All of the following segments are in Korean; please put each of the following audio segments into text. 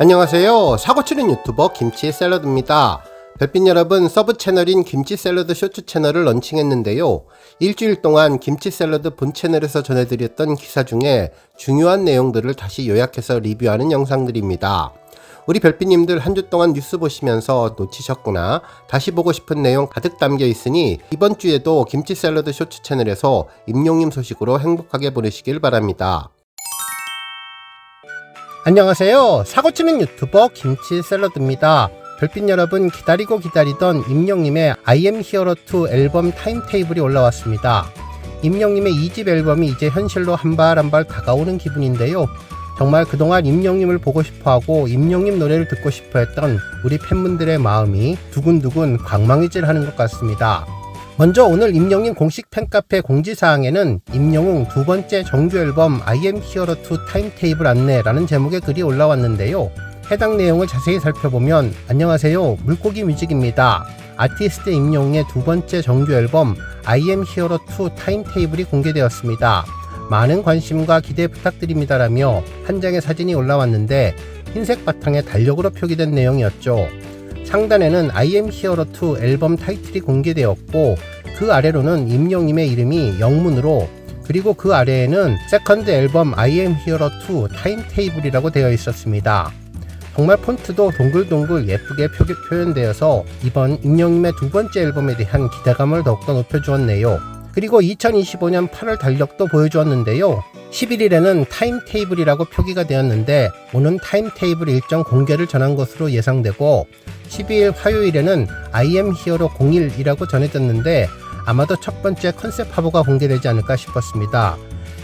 안녕하세요. 사고치는 유튜버 김치샐러드입니다. 별빛 여러분, 서브 채널인 김치샐러드 쇼츠 채널을 런칭했는데요. 일주일 동안 김치샐러드 본 채널에서 전해드렸던 기사 중에 중요한 내용들을 다시 요약해서 리뷰하는 영상들입니다. 우리 별빛님들 한 주 동안 뉴스 보시면서 놓치셨구나, 다시 보고 싶은 내용 가득 담겨 있으니 이번 주에도 김치샐러드 쇼츠 채널에서 임용님 소식으로 행복하게 보내시길 바랍니다. 안녕하세요. 사고치는 유튜버 김치샐러드입니다. 별빛 여러분, 기다리고 기다리던 임영님의 I am hero 2 앨범 타임테이블이 올라왔습니다. 임영님의 2집 앨범이 이제 현실로 한 발 한 발 다가오는 기분인데요. 정말 그동안 임영님을 보고 싶어하고 임영님 노래를 듣고 싶어 했던 우리 팬분들의 마음이 두근두근 광망이질하는 것 같습니다. 먼저 오늘 임영님 공식 팬카페 공지사항에는 임영웅 두 번째 정규 앨범 I am hero 2 타임테이블 안내라는 제목의 글이 올라왔는데요. 해당 내용을 자세히 살펴보면, 안녕하세요, 물고기 뮤직입니다. 아티스트 임영웅의 두 번째 정규 앨범 I am hero 2 타임테이블이 공개되었습니다. 많은 관심과 기대 부탁드립니다라며 한 장의 사진이 올라왔는데 흰색 바탕에 달력으로 표기된 내용이었죠. 상단에는 I am hero 2 앨범 타이틀이 공개되었고, 그 아래로는 임영님의 이름이 영문으로, 그리고 그 아래에는 세컨드 앨범 I am hero 2 타임테이블이라고 되어 있었습니다. 정말 폰트도 동글동글 예쁘게 표현되어서 이번 임영님의 두 번째 앨범에 대한 기대감을 더욱더 높여주었네요. 그리고 2025년 8월 달력도 보여주었는데요. 11일에는 타임테이블이라고 표기가 되었는데 오는 타임테이블 일정 공개를 전한 것으로 예상되고, 12일 화요일에는 I am hero 01이라고 전해졌는데 아마도 첫 번째 컨셉 화보가 공개되지 않을까 싶었습니다.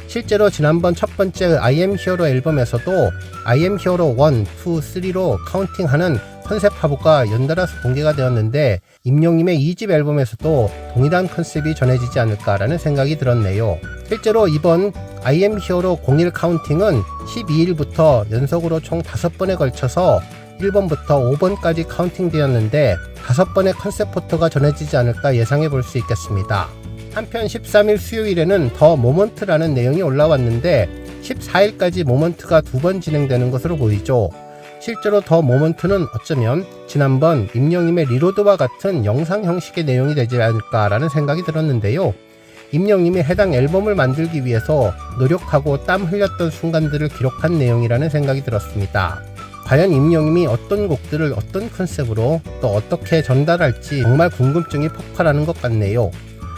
실제로 지난번 첫 번째 I am hero 앨범에서도 I am hero 1, 2, 3로 카운팅하는 컨셉 화보가 연달아서 공개가 되었는데 임영님의 2집 앨범에서도 동일한 컨셉이 전해지지 않을까라는 생각이 들었네요. 실제로 이번 I am hero 01 카운팅은 12일부터 연속으로 총 5번에 걸쳐서 1번부터 5번까지 카운팅 되었는데 5번의 컨셉 포토가 전해지지 않을까 예상해 볼 수 있겠습니다. 한편 13일 수요일에는 더 모먼트라는 내용이 올라왔는데 14일까지 모먼트가 2번 진행되는 것으로 보이죠. 실제로 더 모먼트는 어쩌면 지난번 임영님의 리로드와 같은 영상 형식의 내용이 되지 않을까라는 생각이 들었는데요. 임영님이 해당 앨범을 만들기 위해서 노력하고 땀 흘렸던 순간들을 기록한 내용이라는 생각이 들었습니다. 과연 임영님이 어떤 곡들을 어떤 컨셉으로 또 어떻게 전달할지 정말 궁금증이 폭발하는 것 같네요.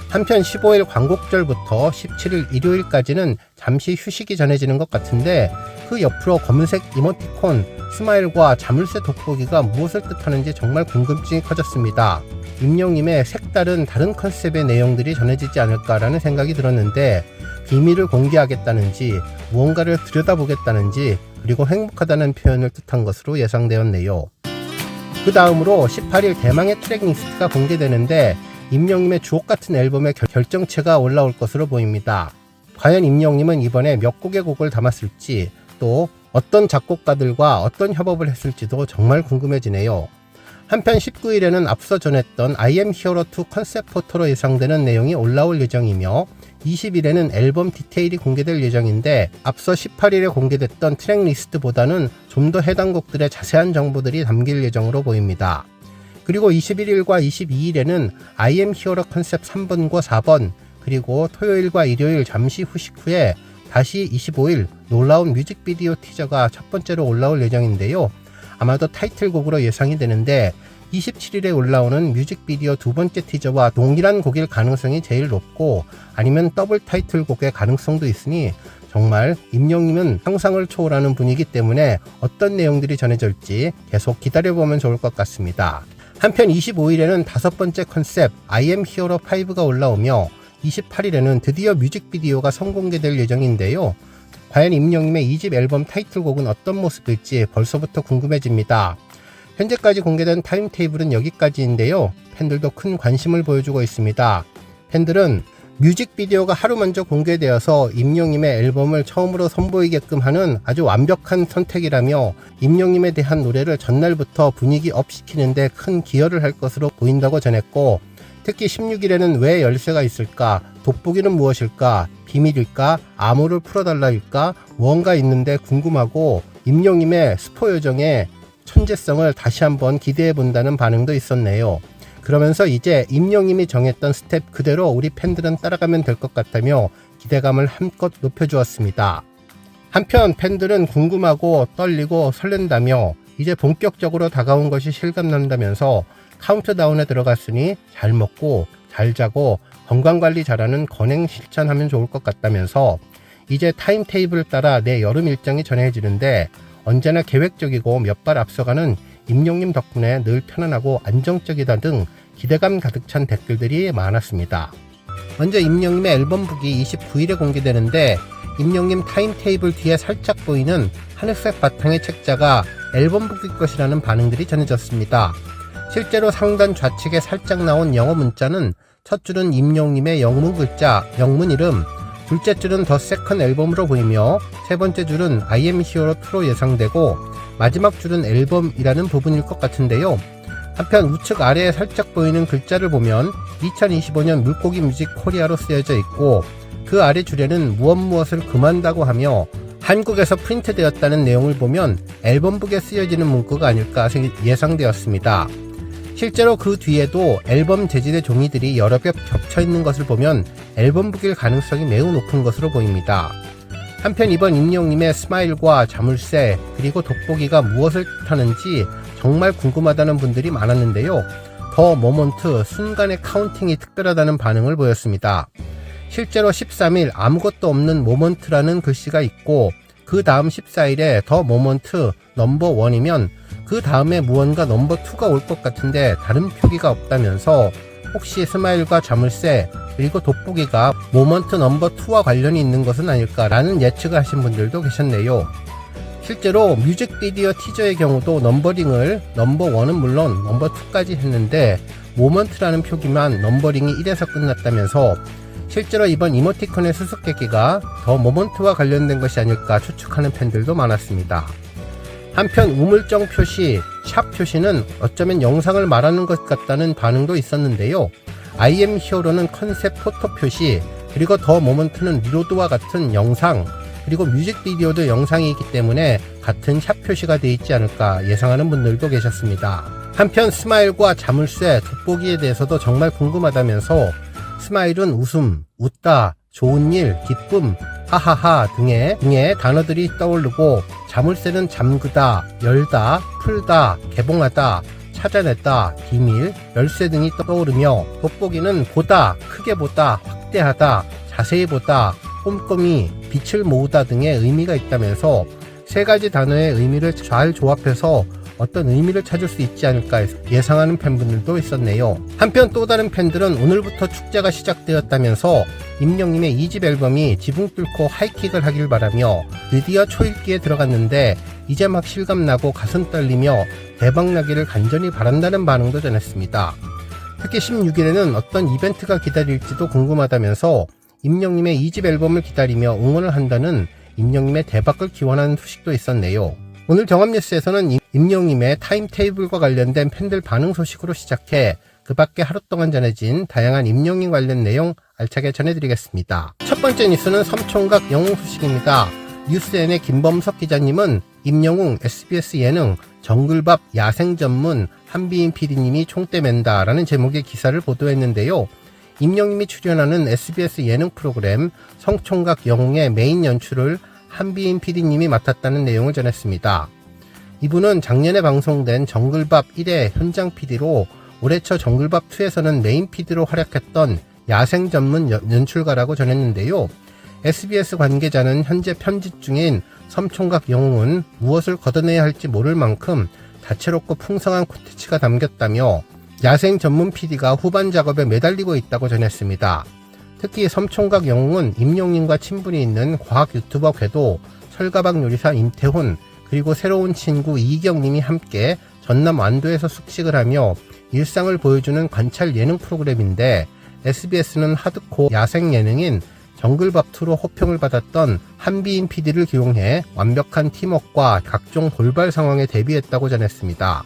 한편 15일 광곡절부터 17일 일요일까지는 잠시 휴식이 전해지는 것 같은데 그 옆으로 검은색 이모티콘, 스마일과 자물쇠 돋보기가 무엇을 뜻하는지 정말 궁금증이 커졌습니다. 임영님의 색다른 다른 컨셉의 내용들이 전해지지 않을까라는 생각이 들었는데 비밀을 공개하겠다는지 무언가를 들여다보겠다는지 그리고 행복하다는 표현을 뜻한 것으로 예상되었네요. 그 다음으로 18일 대망의 트랙 리스트가 공개되는데 임영님의 주옥같은 앨범의 결정체가 올라올 것으로 보입니다. 과연 임영님은 이번에 몇 곡의 곡을 담았을지, 또 어떤 작곡가들과 어떤 협업을 했을지도 정말 궁금해지네요. 한편 19일에는 앞서 전했던 I am hero 2 컨셉 포토로 예상되는 내용이 올라올 예정이며 20일에는 앨범 디테일이 공개될 예정인데 앞서 18일에 공개됐던 트랙 리스트보다는 좀 더 해당 곡들의 자세한 정보들이 담길 예정으로 보입니다. 그리고 21일과 22일에는 I am hero 컨셉 3번과 4번, 그리고 토요일과 일요일 잠시 휴식 후에 다시 25일 놀라운 뮤직비디오 티저가 첫 번째로 올라올 예정인데요. 아마도 타이틀곡으로 예상이 되는데 27일에 올라오는 뮤직비디오 두 번째 티저와 동일한 곡일 가능성이 제일 높고, 아니면 더블 타이틀곡의 가능성도 있으니 정말 임영님은 상상을 초월하는 분이기 때문에 어떤 내용들이 전해질지 계속 기다려보면 좋을 것 같습니다. 한편 25일에는 다섯 번째 컨셉 I am hero 5가 올라오며 28일에는 드디어 뮤직비디오가 선공개될 예정인데요. 과연 임영님의 2집 앨범 타이틀곡은 어떤 모습일지 벌써부터 궁금해집니다. 현재까지 공개된 타임테이블은 여기까지인데요. 팬들도 큰 관심을 보여주고 있습니다. 팬들은 뮤직비디오가 하루 먼저 공개되어서 임영님의 앨범을 처음으로 선보이게끔 하는 아주 완벽한 선택이라며 임영님에 대한 노래를 전날부터 분위기 업 시키는데 큰 기여를 할 것으로 보인다고 전했고, 특히 16일에는 왜 열쇠가 있을까, 돋보기는 무엇일까, 비밀일까, 암호를 풀어달라일까, 무언가 있는데 궁금하고 임영님의 스포 요정의 천재성을 다시 한번 기대해 본다는 반응도 있었네요. 그러면서 이제 임영님이 정했던 스텝 그대로 우리 팬들은 따라가면 될 것 같다며 기대감을 한껏 높여주었습니다. 한편 팬들은 궁금하고 떨리고 설렌다며 이제 본격적으로 다가온 것이 실감난다면서 카운트다운에 들어갔으니 잘 먹고 잘 자고 건강관리 잘하는 건행 실천하면 좋을 것 같다면서 이제 타임테이블 따라 내 여름 일정이 전해지는데 언제나 계획적이고 몇 발 앞서가는 임영님 덕분에 늘 편안하고 안정적이다 등 기대감 가득 찬 댓글들이 많았습니다. 먼저 임영님의 앨범북이 29일에 공개되는데 임영님 타임테이블 뒤에 살짝 보이는 하늘색 바탕의 책자가 앨범북일 것이라는 반응들이 전해졌습니다. 실제로 상단 좌측에 살짝 나온 영어 문자는 첫 줄은 임영님의 영문 글자, 영문 이름, 둘째 줄은 더 세컨 앨범으로 보이며 세 번째 줄은 I am hero 2로 예상되고 마지막 줄은 앨범이라는 부분일 것 같은데요. 한편 우측 아래에 살짝 보이는 글자를 보면 2025년 물고기 뮤직 코리아로 쓰여져 있고 그 아래 줄에는 무엇을 금한다고 하며 한국에서 프린트되었다는 내용을 보면 앨범북에 쓰여지는 문구가 아닐까 예상되었습니다. 실제로 그 뒤에도 앨범 재질의 종이들이 여러 겹 겹쳐 있는 것을 보면 앨범북일 가능성이 매우 높은 것으로 보입니다. 한편 이번 임영님의 스마일과 자물쇠 그리고 돋보기가 무엇을 뜻하는지 정말 궁금하다는 분들이 많았는데요. 더 모먼트 순간의 카운팅이 특별하다는 반응을 보였습니다. 실제로 13일 아무것도 없는 모먼트라는 글씨가 있고 그 다음 14일에 더 모먼트 넘버 1이면 그 다음에 무언가 넘버 2가 올 것 같은데 다른 표기가 없다면서 혹시 스마일과 자물쇠 그리고 돋보기가 모먼트 넘버 2와 관련이 있는 것은 아닐까라는 예측을 하신 분들도 계셨네요. 실제로 뮤직비디오 티저의 경우도 넘버링을 넘버 1은 물론 넘버 2까지 했는데 모먼트라는 표기만 넘버링이 1에서 끝났다면서 실제로 이번 이모티콘의 수수께끼가 더 모먼트와 관련된 것이 아닐까 추측하는 팬들도 많았습니다. 한편 우물정 표시, 샵 표시는 어쩌면 영상을 말하는 것 같다는 반응도 있었는데요. I am hero는 컨셉 포토 표시, 그리고 더 모먼트는 리로드와 같은 영상, 그리고 뮤직비디오도 영상이기 때문에 같은 샵 표시가 되어 있지 않을까 예상하는 분들도 계셨습니다. 한편 스마일과 자물쇠, 돋보기에 대해서도 정말 궁금하다면서 스마일은 웃음, 웃다, 좋은 일, 기쁨, 하하하 등의 단어들이 떠오르고 자물쇠는 잠그다, 열다, 풀다, 개봉하다, 찾아냈다, 비밀, 열쇠 등이 떠오르며 돋보기는 보다, 크게 보다, 확대하다, 자세히 보다, 꼼꼼히, 빛을 모으다 등의 의미가 있다면서 세 가지 단어의 의미를 잘 조합해서 어떤 의미를 찾을 수 있지 않을까 예상하는 팬분들도 있었네요. 한편 또 다른 팬들은 오늘부터 축제가 시작되었다면서 임영님의 2집 앨범이 지붕 뚫고 하이킥을 하길 바라며 드디어 초읽기에 들어갔는데 이제 막 실감나고 가슴 떨리며 대박나기를 간절히 바란다는 반응도 전했습니다. 특히 16일에는 어떤 이벤트가 기다릴지도 궁금하다면서 임영님의 2집 앨범을 기다리며 응원을 한다는 임영님의 대박을 기원하는 소식도 있었네요. 오늘 정합뉴스에서는 임영님의 타임테이블과 관련된 팬들 반응 소식으로 시작해 그 밖에 하루 동안 전해진 다양한 임영님 관련 내용 알차게 전해드리겠습니다. 첫 번째 뉴스는 섬총각 영웅 소식입니다. 뉴스N의 김범석 기자님은 임영웅 SBS 예능 정글밥 야생 전문 한비인 PD님이 총대 맨다 라는 제목의 기사를 보도했는데요. 임영님이 출연하는 SBS 예능 프로그램 성총각 영웅의 메인 연출을 한비인 PD님이 맡았다는 내용을 전했습니다. 이분은 작년에 방송된 정글밥 1회 현장 PD로 올해 초 정글밥 2에서는 메인 PD로 활약했던 야생 전문 연출가라고 전했는데요. SBS 관계자는 현재 편집 중인 섬총각 영웅은 무엇을 걷어내야 할지 모를 만큼 다채롭고 풍성한 콘텐츠가 담겼다며 야생 전문 PD가 후반 작업에 매달리고 있다고 전했습니다. 특히 섬총각 영웅은 임영님과 친분이 있는 과학 유튜버 궤도, 철가방 요리사 임태훈, 그리고 새로운 친구 이경님이 함께 전남 완도에서 숙식을 하며 일상을 보여주는 관찰 예능 프로그램인데 SBS는 하드코어 야생 예능인 정글밥2로 호평을 받았던 한비인 PD를 기용해 완벽한 팀워크와 각종 돌발 상황에 대비했다고 전했습니다.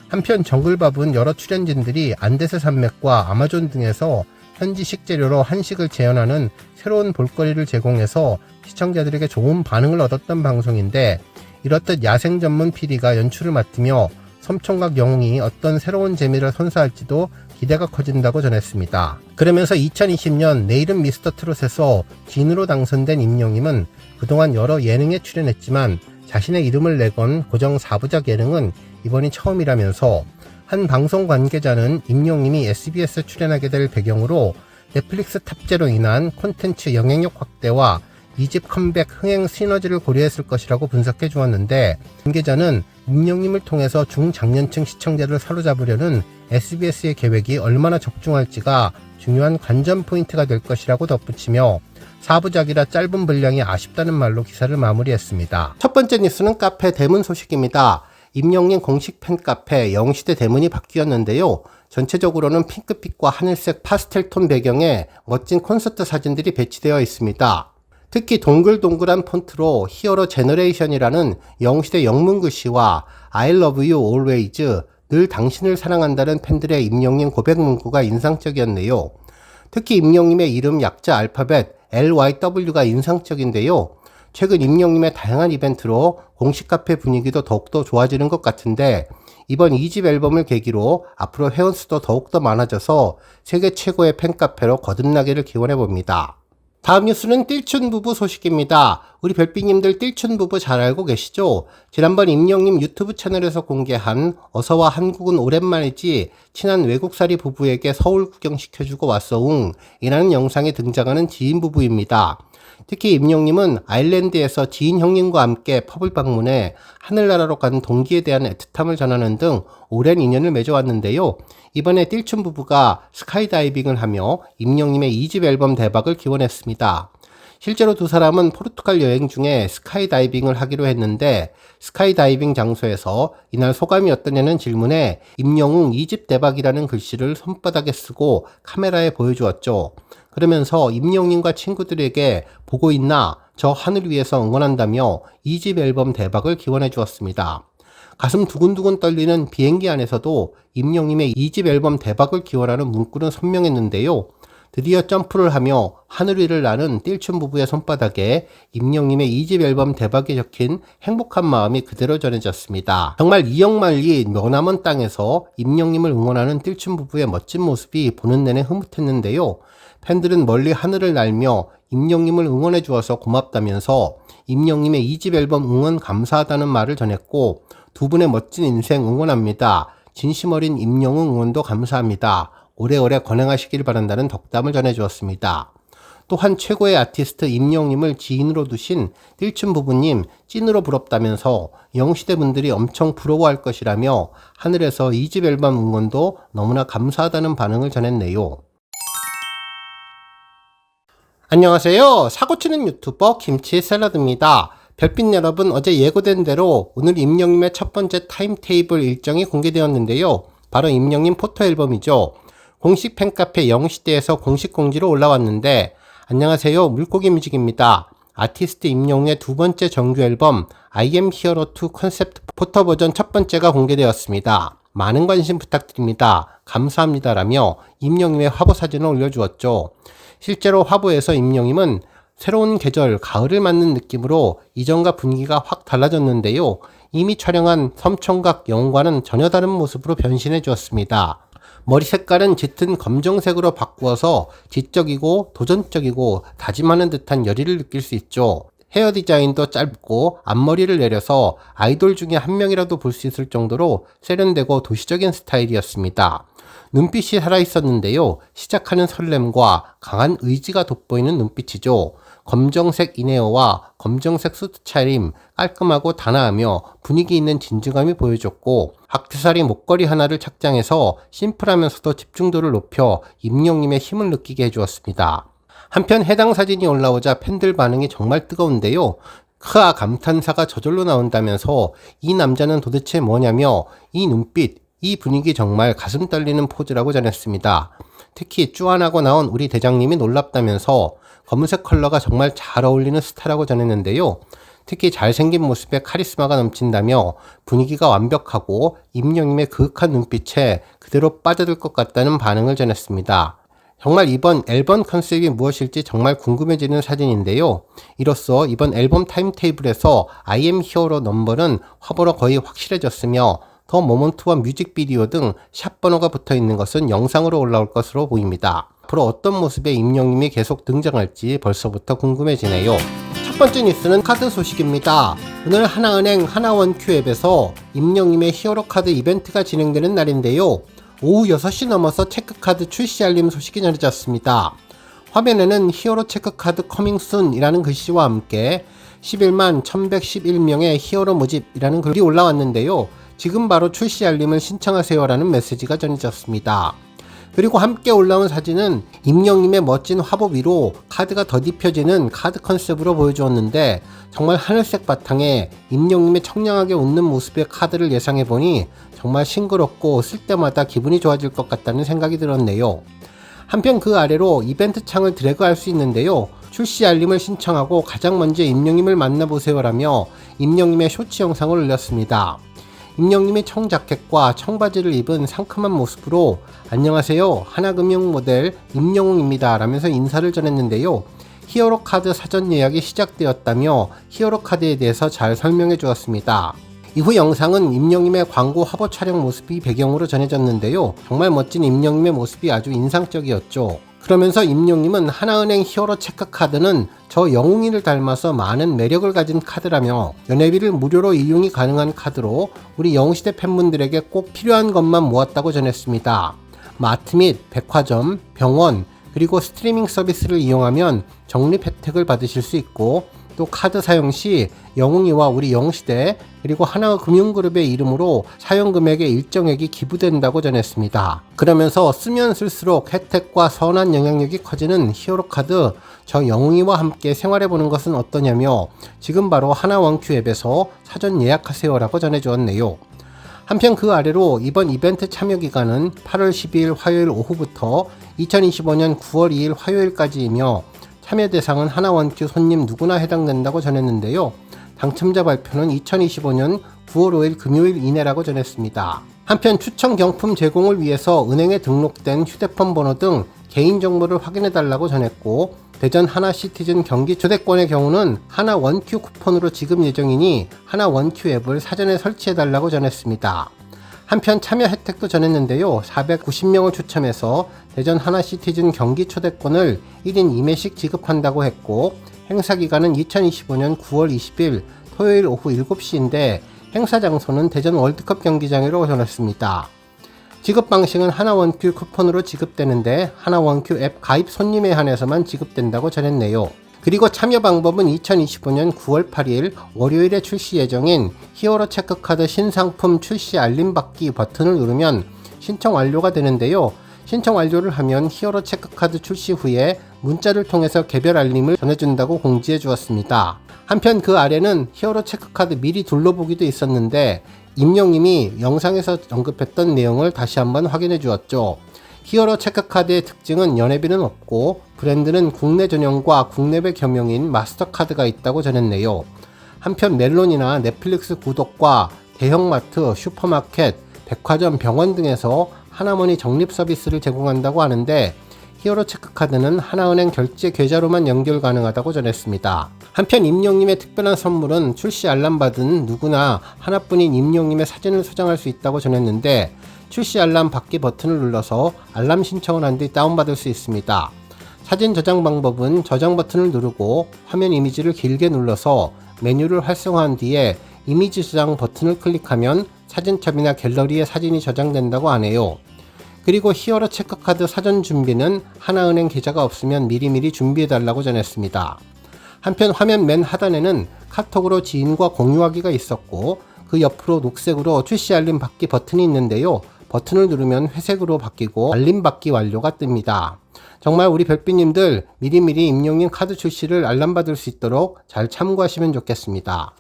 한편 정글밥은 여러 출연진들이 안데스 산맥과 아마존 등에서 현지 식재료로 한식을 재현하는 새로운 볼거리를 제공해서 시청자들에게 좋은 반응을 얻었던 방송인데 이렇듯 야생 전문 PD가 연출을 맡으며 섬총각 영웅이 어떤 새로운 재미를 선사할지도 기대가 커진다고 전했습니다. 그러면서 2020년 내일은 미스터 트롯에서 진으로 당선된 임영임은 그동안 여러 예능에 출연했지만 자신의 이름을 내건 고정 4부작 예능은 이번이 처음이라면서 한 방송 관계자는 임영임이 SBS에 출연하게 될 배경으로 넷플릭스 탑재로 인한 콘텐츠 영향력 확대와 2집 컴백 흥행 시너지를 고려했을 것이라고 분석해 주었는데, 관계자는 임영임을 통해서 중장년층 시청자를 사로잡으려는 SBS의 계획이 얼마나 적중할지가 중요한 관전 포인트가 될 것이라고 덧붙이며 4부작이라 짧은 분량이 아쉽다는 말로 기사를 마무리했습니다. 첫 번째 뉴스는 카페 대문 소식입니다. 임영임 공식 팬카페 영시대 대문이 바뀌었는데요. 전체적으로는 핑크빛과 하늘색 파스텔톤 배경에 멋진 콘서트 사진들이 배치되어 있습니다. 특히 동글동글한 폰트로 히어로 제너레이션이라는 영시대 영문 글씨와 I love you always, 늘 당신을 사랑한다는 팬들의 임영임 고백 문구가 인상적이었네요. 특히 임영임의 이름 약자 알파벳 LYW가 인상적인데요. 최근 임영임의 다양한 이벤트로 공식 카페 분위기도 더욱더 좋아지는 것 같은데, 이번 2집 앨범을 계기로 앞으로 회원수도 더욱더 많아져서 세계 최고의 팬카페로 거듭나기를 기원해봅니다. 다음 뉴스는 띨춘 부부 소식입니다. 우리 별빛님들 띨춘 부부 잘 알고 계시죠? 지난번 임영임 유튜브 채널에서 공개한 어서와 한국은 오랜만이지 친한 외국살이 부부에게 서울 구경시켜주고 왔어웅 이라는 영상에 등장하는 지인 부부입니다. 특히 임영임은 아일랜드에서 지인 형님과 함께 펍을 방문해 하늘나라로 가는 동기에 대한 애틋함을 전하는 등 오랜 인연을 맺어왔는데요. 이번에 띨춘 부부가 스카이다이빙을 하며 임영임의 2집 앨범 대박을 기원했습니다. 실제로 두 사람은 포르투갈 여행 중에 스카이다이빙을 하기로 했는데, 스카이다이빙 장소에서 이날 소감이 어떠냐는 질문에 임영웅 2집 대박이라는 글씨를 손바닥에 쓰고 카메라에 보여주었죠. 그러면서 임영임과 친구들에게 보고 있나? 저 하늘 위에서 응원한다며 2집 앨범 대박을 기원해 주었습니다. 가슴 두근두근 떨리는 비행기 안에서도 임영임의 2집 앨범 대박을 기원하는 문구는 선명했는데요. 드디어 점프를 하며 하늘 위를 나는 띨춘 부부의 손바닥에 임영임의 2집 앨범 대박이 적힌 행복한 마음이 그대로 전해졌습니다. 정말 이역만리 머나먼 땅에서 임영임을 응원하는 띨춘 부부의 멋진 모습이 보는 내내 흐뭇했는데요. 팬들은 멀리 하늘을 날며 임영임을 응원해 주어서 고맙다면서 임영임의 2집 앨범 응원 감사하다는 말을 전했고, 두 분의 멋진 인생 응원합니다. 진심 어린 임영웅 응원도 감사합니다. 오래오래 건행하시길 바란다는 덕담을 전해주었습니다. 또한 최고의 아티스트 임영임을 지인으로 두신 띨춘 부부님 찐으로 부럽다면서 영시대 분들이 엄청 부러워할 것이라며 하늘에서 2집 앨범 응원도 너무나 감사하다는 반응을 전했네요. 안녕하세요. 사고치는 유튜버 김치 샐러드입니다. 별빛 여러분, 어제 예고된 대로 오늘 임영임의 첫 번째 타임테이블 일정이 공개되었는데요. 바로 임영임 포토 앨범이죠. 공식 팬카페 영시대에서 공식 공지로 올라왔는데, 안녕하세요, 물고기 뮤직입니다. 아티스트 임영웅의 두 번째 정규 앨범 I am hero 2 컨셉트 포토 버전 첫 번째가 공개되었습니다. 많은 관심 부탁드립니다. 감사합니다라며 임영임의 화보 사진을 올려주었죠. 실제로 화보에서 임영임은 새로운 계절 가을을 맞는 느낌으로 이전과 분위기가 확 달라졌는데요. 이미 촬영한 섬총각 영웅과는 전혀 다른 모습으로 변신해 주었습니다. 머리 색깔은 짙은 검정색으로 바꾸어서 지적이고 도전적이고 다짐하는 듯한 열의를 느낄 수 있죠. 헤어 디자인도 짧고 앞머리를 내려서 아이돌 중에 한 명이라도 볼 수 있을 정도로 세련되고 도시적인 스타일이었습니다. 눈빛이 살아있었는데요. 시작하는 설렘과 강한 의지가 돋보이는 눈빛이죠. 검정색 이네어와 검정색 수트 차림, 깔끔하고 단아하며 분위기 있는 진중함이 보여줬고, 액세서리 목걸이 하나를 착장해서 심플하면서도 집중도를 높여 임영임의 힘을 느끼게 해주었습니다. 한편 해당 사진이 올라오자 팬들 반응이 정말 뜨거운데요. 크아 감탄사가 저절로 나온다면서 이 남자는 도대체 뭐냐며 이 눈빛, 이 분위기 정말 가슴 떨리는 포즈라고 전했습니다. 특히 쭈안하고 나온 우리 대장님이 놀랍다면서 검은색 컬러가 정말 잘 어울리는 스타라고 전했는데요. 특히 잘생긴 모습에 카리스마가 넘친다며 분위기가 완벽하고 임영임의 그윽한 눈빛에 그대로 빠져들 것 같다는 반응을 전했습니다. 정말 이번 앨범 컨셉이 무엇일지 정말 궁금해지는 사진인데요. 이로써 이번 앨범 타임테이블에서 I am hero 넘버는 화보로 거의 확실해졌으며 더 모먼트와 뮤직비디오 등 샵 번호가 붙어 있는 것은 영상으로 올라올 것으로 보입니다. 앞으로 어떤 모습의 임영님이 계속 등장할지 벌써부터 궁금해지네요. 첫 번째 뉴스는 카드 소식입니다. 오늘 하나은행 하나원큐 앱에서 임영님의 히어로 카드 이벤트가 진행되는 날인데요. 오후 6시 넘어서 체크카드 출시 알림 소식이 전해졌습니다. 화면에는 히어로 체크카드 커밍순 이라는 글씨와 함께 11만 1111명의 히어로 모집이라는 글이 올라왔는데요. 지금 바로 출시 알림을 신청하세요 라는 메시지가 전해졌습니다. 그리고 함께 올라온 사진은 임영님의 멋진 화보 위로 카드가 더딥혀지는 카드 컨셉으로 보여주었는데 정말 하늘색 바탕에 임영님의 청량하게 웃는 모습의 카드를 예상해보니 정말 싱그럽고 쓸 때마다 기분이 좋아질 것 같다는 생각이 들었네요. 한편 그 아래로 이벤트 창을 드래그할 수 있는데요. 출시 알림을 신청하고 가장 먼저 임영님을 만나보세요라며 임영님의 쇼츠 영상을 올렸습니다. 임영님이 청자켓과 청바지를 입은 상큼한 모습으로 안녕하세요, 하나금융 모델 임영웅입니다 라면서 인사를 전했는데요. 히어로 카드 사전 예약이 시작되었다며 히어로 카드에 대해서 잘 설명해 주었습니다. 이후 영상은 임영님의 광고 화보 촬영 모습이 배경으로 전해졌는데요. 정말 멋진 임영님의 모습이 아주 인상적이었죠. 그러면서 임영님은 하나은행 히어로 체크카드는 저 영웅이를 닮아서 많은 매력을 가진 카드라며 연회비를 무료로 이용이 가능한 카드로 우리 영웅시대 팬분들에게 꼭 필요한 것만 모았다고 전했습니다. 마트 및 백화점, 병원, 그리고 스트리밍 서비스를 이용하면 적립 혜택을 받으실 수 있고 또 카드 사용 시 영웅이와 우리 영웅시대 그리고 하나금융그룹의 이름으로 사용 금액의 일정액이 기부된다고 전했습니다. 그러면서 쓰면 쓸수록 혜택과 선한 영향력이 커지는 히어로 카드 저 영웅이와 함께 생활해보는 것은 어떠냐며 지금 바로 하나원큐 앱에서 사전 예약하세요 라고 전해주었네요. 한편 그 아래로 이번 이벤트 참여 기간은 8월 12일 화요일 오후부터 2025년 9월 2일 화요일까지이며 참여 대상은 하나원큐 손님 누구나 해당된다고 전했는데요. 당첨자 발표는 2025년 9월 5일 금요일 이내라고 전했습니다. 한편 추천 경품 제공을 위해서 은행에 등록된 휴대폰 번호 등 개인정보를 확인해달라고 전했고 대전 하나시티즌 경기 초대권의 경우는 하나원큐 쿠폰으로 지급 예정이니 하나원큐 앱을 사전에 설치해달라고 전했습니다. 한편 참여 혜택도 전했는데요. 490명을 추첨해서 대전 하나시티즌 경기 초대권을 1인 2매씩 지급한다고 했고 행사 기간은 2025년 9월 20일 토요일 오후 7시인데 행사 장소는 대전 월드컵 경기장으로 전했습니다. 지급 방식은 하나원큐 쿠폰으로 지급되는데 하나원큐 앱 가입 손님에 한해서만 지급된다고 전했네요. 그리고 참여 방법은 2025년 9월 8일 월요일에 출시 예정인 히어로 체크카드 신상품 출시 알림 받기 버튼을 누르면 신청 완료가 되는데요. 신청 완료를 하면 히어로 체크카드 출시 후에 문자를 통해서 개별 알림을 전해준다고 공지해 주었습니다. 한편 그 아래는 히어로 체크카드 미리 둘러보기도 있었는데 임영님이 영상에서 언급했던 내용을 다시 한번 확인해 주었죠. 히어로 체크카드의 특징은 연회비는 없고 브랜드는 국내 전용과 국내외 겸용인 마스터카드가 있다고 전했네요. 한편 멜론이나 넷플릭스 구독과 대형마트, 슈퍼마켓, 백화점, 병원 등에서 하나머니 적립 서비스를 제공한다고 하는데 히어로 체크카드는 하나은행 결제 계좌로만 연결 가능하다고 전했습니다. 한편 임영님의 특별한 선물은 출시 알람 받은 누구나 하나뿐인 임영님의 사진을 소장할 수 있다고 전했는데 출시 알람 받기 버튼을 눌러서 알람 신청을 한 뒤 다운받을 수 있습니다. 사진 저장 방법은 저장 버튼을 누르고 화면 이미지를 길게 눌러서 메뉴를 활성화한 뒤에 이미지 저장 버튼을 클릭하면 사진첩이나 갤러리에 사진이 저장된다고 하네요. 그리고 히어로 체크카드 사전 준비는 하나은행 계좌가 없으면 미리미리 준비해달라고 전했습니다. 한편 화면 맨 하단에는 카톡으로 지인과 공유하기가 있었고 그 옆으로 녹색으로 출시 알림 받기 버튼이 있는데요. 버튼을 누르면 회색으로 바뀌고 알림 받기 완료가 뜹니다. 정말 우리 별빛님들 미리미리 임영님 카드 출시를 알람받을 수 있도록 잘 참고하시면 좋겠습니다.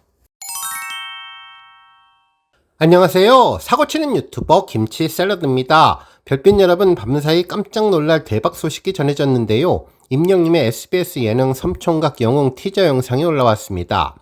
안녕하세요. 사고치는 유튜버 김치 샐러드입니다. 별빛 여러분 밤사이 깜짝 놀랄 대박 소식이 전해졌는데요. 임영님의 SBS 예능 섬총각 영웅 티저 영상이 올라왔습니다.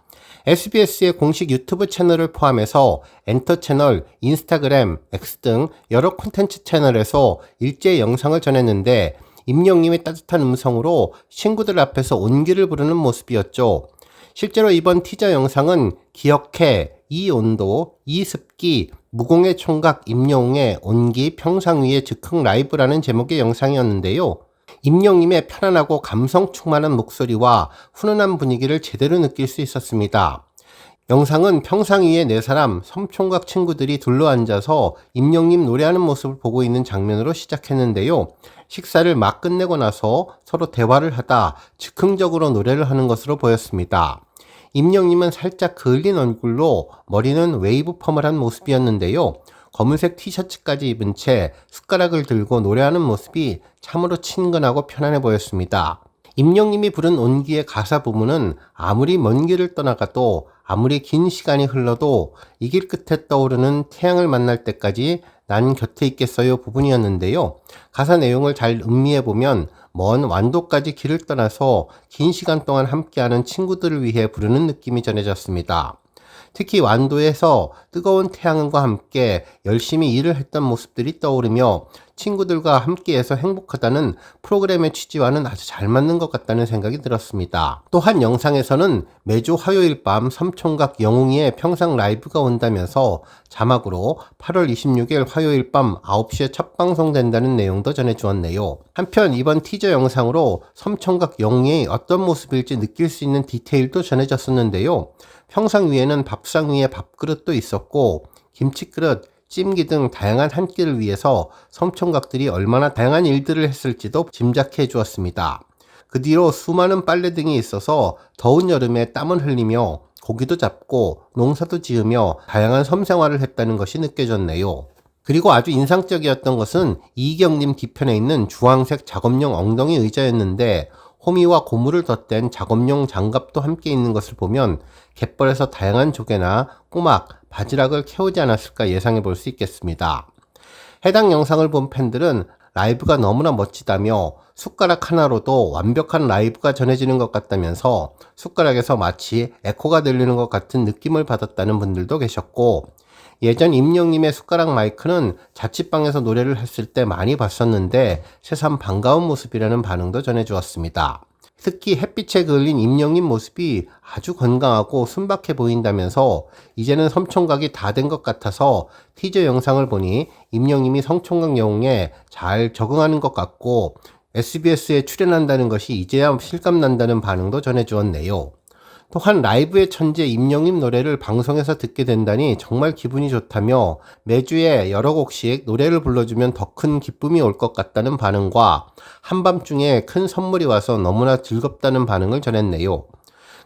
SBS의 공식 유튜브 채널을 포함해서 엔터 채널, 인스타그램, X 등 여러 콘텐츠 채널에서 일제히 영상을 전했는데 임영님의 따뜻한 음성으로 친구들 앞에서 온기를 부르는 모습이었죠. 실제로 이번 티저 영상은 기억해, 이 온도, 이 습기, 무공의 총각 임영웅의 온기 평상 위의 즉흥 라이브라는 제목의 영상이었는데요. 임영님의 편안하고 감성 충만한 목소리와 훈훈한 분위기를 제대로 느낄 수 있었습니다. 영상은 평상 위에 4사람 섬총각 친구들이 둘러앉아서 임영님 노래하는 모습을 보고 있는 장면으로 시작했는데요. 식사를 막 끝내고 나서 서로 대화를 하다 즉흥적으로 노래를 하는 것으로 보였습니다. 임영님은 살짝 그을린 얼굴로 머리는 웨이브 펌을 한 모습이었는데요. 검은색 티셔츠까지 입은 채 숟가락을 들고 노래하는 모습이 참으로 친근하고 편안해 보였습니다. 임영님이 부른 온기의 가사 부분은 아무리 먼 길을 떠나가도 아무리 긴 시간이 흘러도 이 길 끝에 떠오르는 태양을 만날 때까지 난 곁에 있겠어요 부분이었는데요. 가사 내용을 잘 음미해보면 먼 완도까지 길을 떠나서 긴 시간 동안 함께하는 친구들을 위해 부르는 느낌이 전해졌습니다. 특히 완도에서 뜨거운 태양과 함께 열심히 일을 했던 모습들이 떠오르며 친구들과 함께해서 행복하다는 프로그램의 취지와는 아주 잘 맞는 것 같다는 생각이 들었습니다. 또한 영상에서는 매주 화요일 밤 섬총각 영웅이의 평상 라이브가 온다면서 자막으로 8월 26일 화요일 밤 9시에 첫 방송된다는 내용도 전해주었네요. 한편 이번 티저 영상으로 섬총각 영웅이 어떤 모습일지 느낄 수 있는 디테일도 전해졌었는데요. 평상 위에는 밥상 위에 밥그릇도 있었고 김치그릇, 찜기 등 다양한 한 끼를 위해서 섬총각들이 얼마나 다양한 일들을 했을지도 짐작해 주었습니다. 그 뒤로 수많은 빨래 등이 있어서 더운 여름에 땀을 흘리며 고기도 잡고 농사도 지으며 다양한 섬생활을 했다는 것이 느껴졌네요. 그리고 아주 인상적이었던 것은 이경님 뒤편에 있는 주황색 작업용 엉덩이 의자였는데 호미와 고무를 덧댄 작업용 장갑도 함께 있는 것을 보면 갯벌에서 다양한 조개나 꼬막, 바지락을 캐오지 않았을까 예상해 볼 수 있겠습니다. 해당 영상을 본 팬들은 라이브가 너무나 멋지다며 숟가락 하나로도 완벽한 라이브가 전해지는 것 같다면서 숟가락에서 마치 에코가 들리는 것 같은 느낌을 받았다는 분들도 계셨고, 예전 임영님의 숟가락 마이크는 자취방에서 노래를 했을 때 많이 봤었는데 새삼 반가운 모습이라는 반응도 전해주었습니다. 특히 햇빛에 그을린 임영님 모습이 아주 건강하고 순박해 보인다면서 이제는 섬총각이 다 된 것 같아서 티저 영상을 보니 임영님이 섬총각 영웅에 잘 적응하는 것 같고 SBS에 출연한다는 것이 이제야 실감난다는 반응도 전해주었네요. 또한 라이브의 천재 임영님 노래를 방송에서 듣게 된다니 정말 기분이 좋다며 매주에 여러 곡씩 노래를 불러주면 더 큰 기쁨이 올 것 같다는 반응과 한밤중에 큰 선물이 와서 너무나 즐겁다는 반응을 전했네요.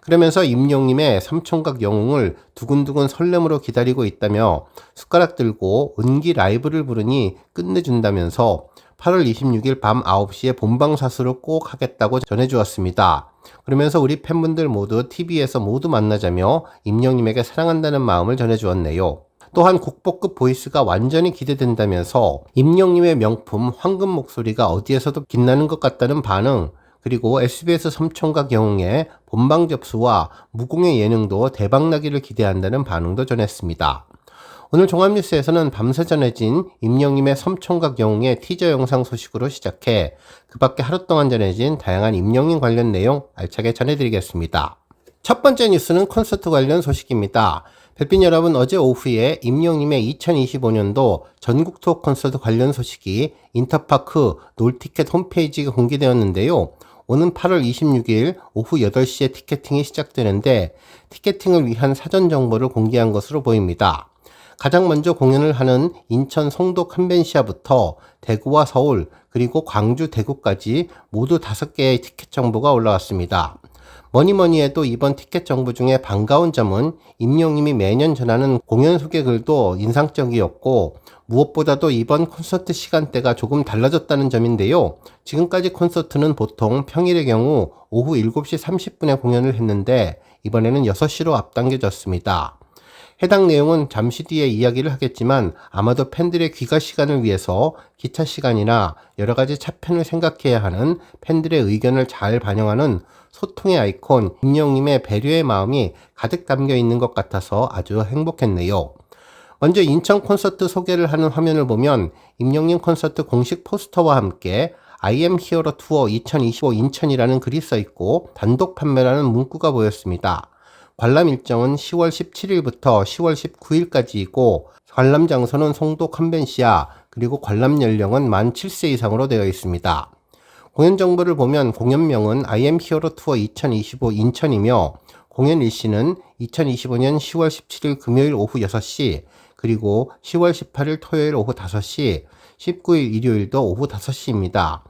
그러면서 임영님의 섬총각 영웅을 두근두근 설렘으로 기다리고 있다며 숟가락 들고 온기 라이브를 부르니 끝내준다면서 8월 26일 밤 9시에 본방사수를 꼭 하겠다고 전해주었습니다. 그러면서 우리 팬분들 모두 TV에서 모두 만나자며 임영님에게 사랑한다는 마음을 전해주었네요. 또한 국보급 보이스가 완전히 기대된다면서 임영님의 명품 황금 목소리가 어디에서도 빛나는 것 같다는 반응, 그리고 SBS 섬총각 영웅의 본방 접수와 무공의 예능도 대박나기를 기대한다는 반응도 전했습니다. 오늘 종합뉴스에서는 밤새 전해진 임영님의 섬총각 영웅의 티저 영상 소식으로 시작해 그 밖에 하루 동안 전해진 다양한 임영님 관련 내용 알차게 전해드리겠습니다. 첫 번째 뉴스는 콘서트 관련 소식입니다. 별빛 여러분, 어제 오후에 임영님의 2025년도 전국 투어 콘서트 관련 소식이 인터파크 놀티켓 홈페이지가 공개되었는데요. 오는 8월 26일 오후 8시에 티켓팅이 시작되는데 티켓팅을 위한 사전 정보를 공개한 것으로 보입니다. 가장 먼저 공연을 하는 인천 송도 컨벤시아부터 대구와 서울 그리고 광주 대구까지 모두 5개의 티켓 정보가 올라왔습니다. 뭐니뭐니 해도 이번 티켓 정보 중에 반가운 점은 임영님이 매년 전하는 공연 소개 글도 인상적이었고 무엇보다도 이번 콘서트 시간대가 조금 달라졌다는 점인데요. 지금까지 콘서트는 보통 평일의 경우 오후 7시 30분에 공연을 했는데 이번에는 6시로 앞당겨졌습니다. 해당 내용은 잠시 뒤에 이야기를 하겠지만 아마도 팬들의 귀가 시간을 위해서 기차 시간이나 여러가지 차편을 생각해야 하는 팬들의 의견을 잘 반영하는 소통의 아이콘 임영님의 배려의 마음이 가득 담겨 있는 것 같아서 아주 행복했네요. 먼저 인천 콘서트 소개를 하는 화면을 보면 임영님 콘서트 공식 포스터와 함께 I am Hero 투어 2025 인천이라는 글이 써있고 단독 판매라는 문구가 보였습니다. 관람 일정은 10월 17일부터 10월 19일까지이고 관람 장소는 송도 컨벤시아, 그리고 관람 연령은 만 7세 이상으로 되어 있습니다. 공연 정보를 보면 공연명은 I am Hero 투어 2025 인천이며 공연 일시는 2025년 10월 17일 금요일 오후 6시, 그리고 10월 18일 토요일 오후 5시, 19일 일요일도 오후 5시입니다.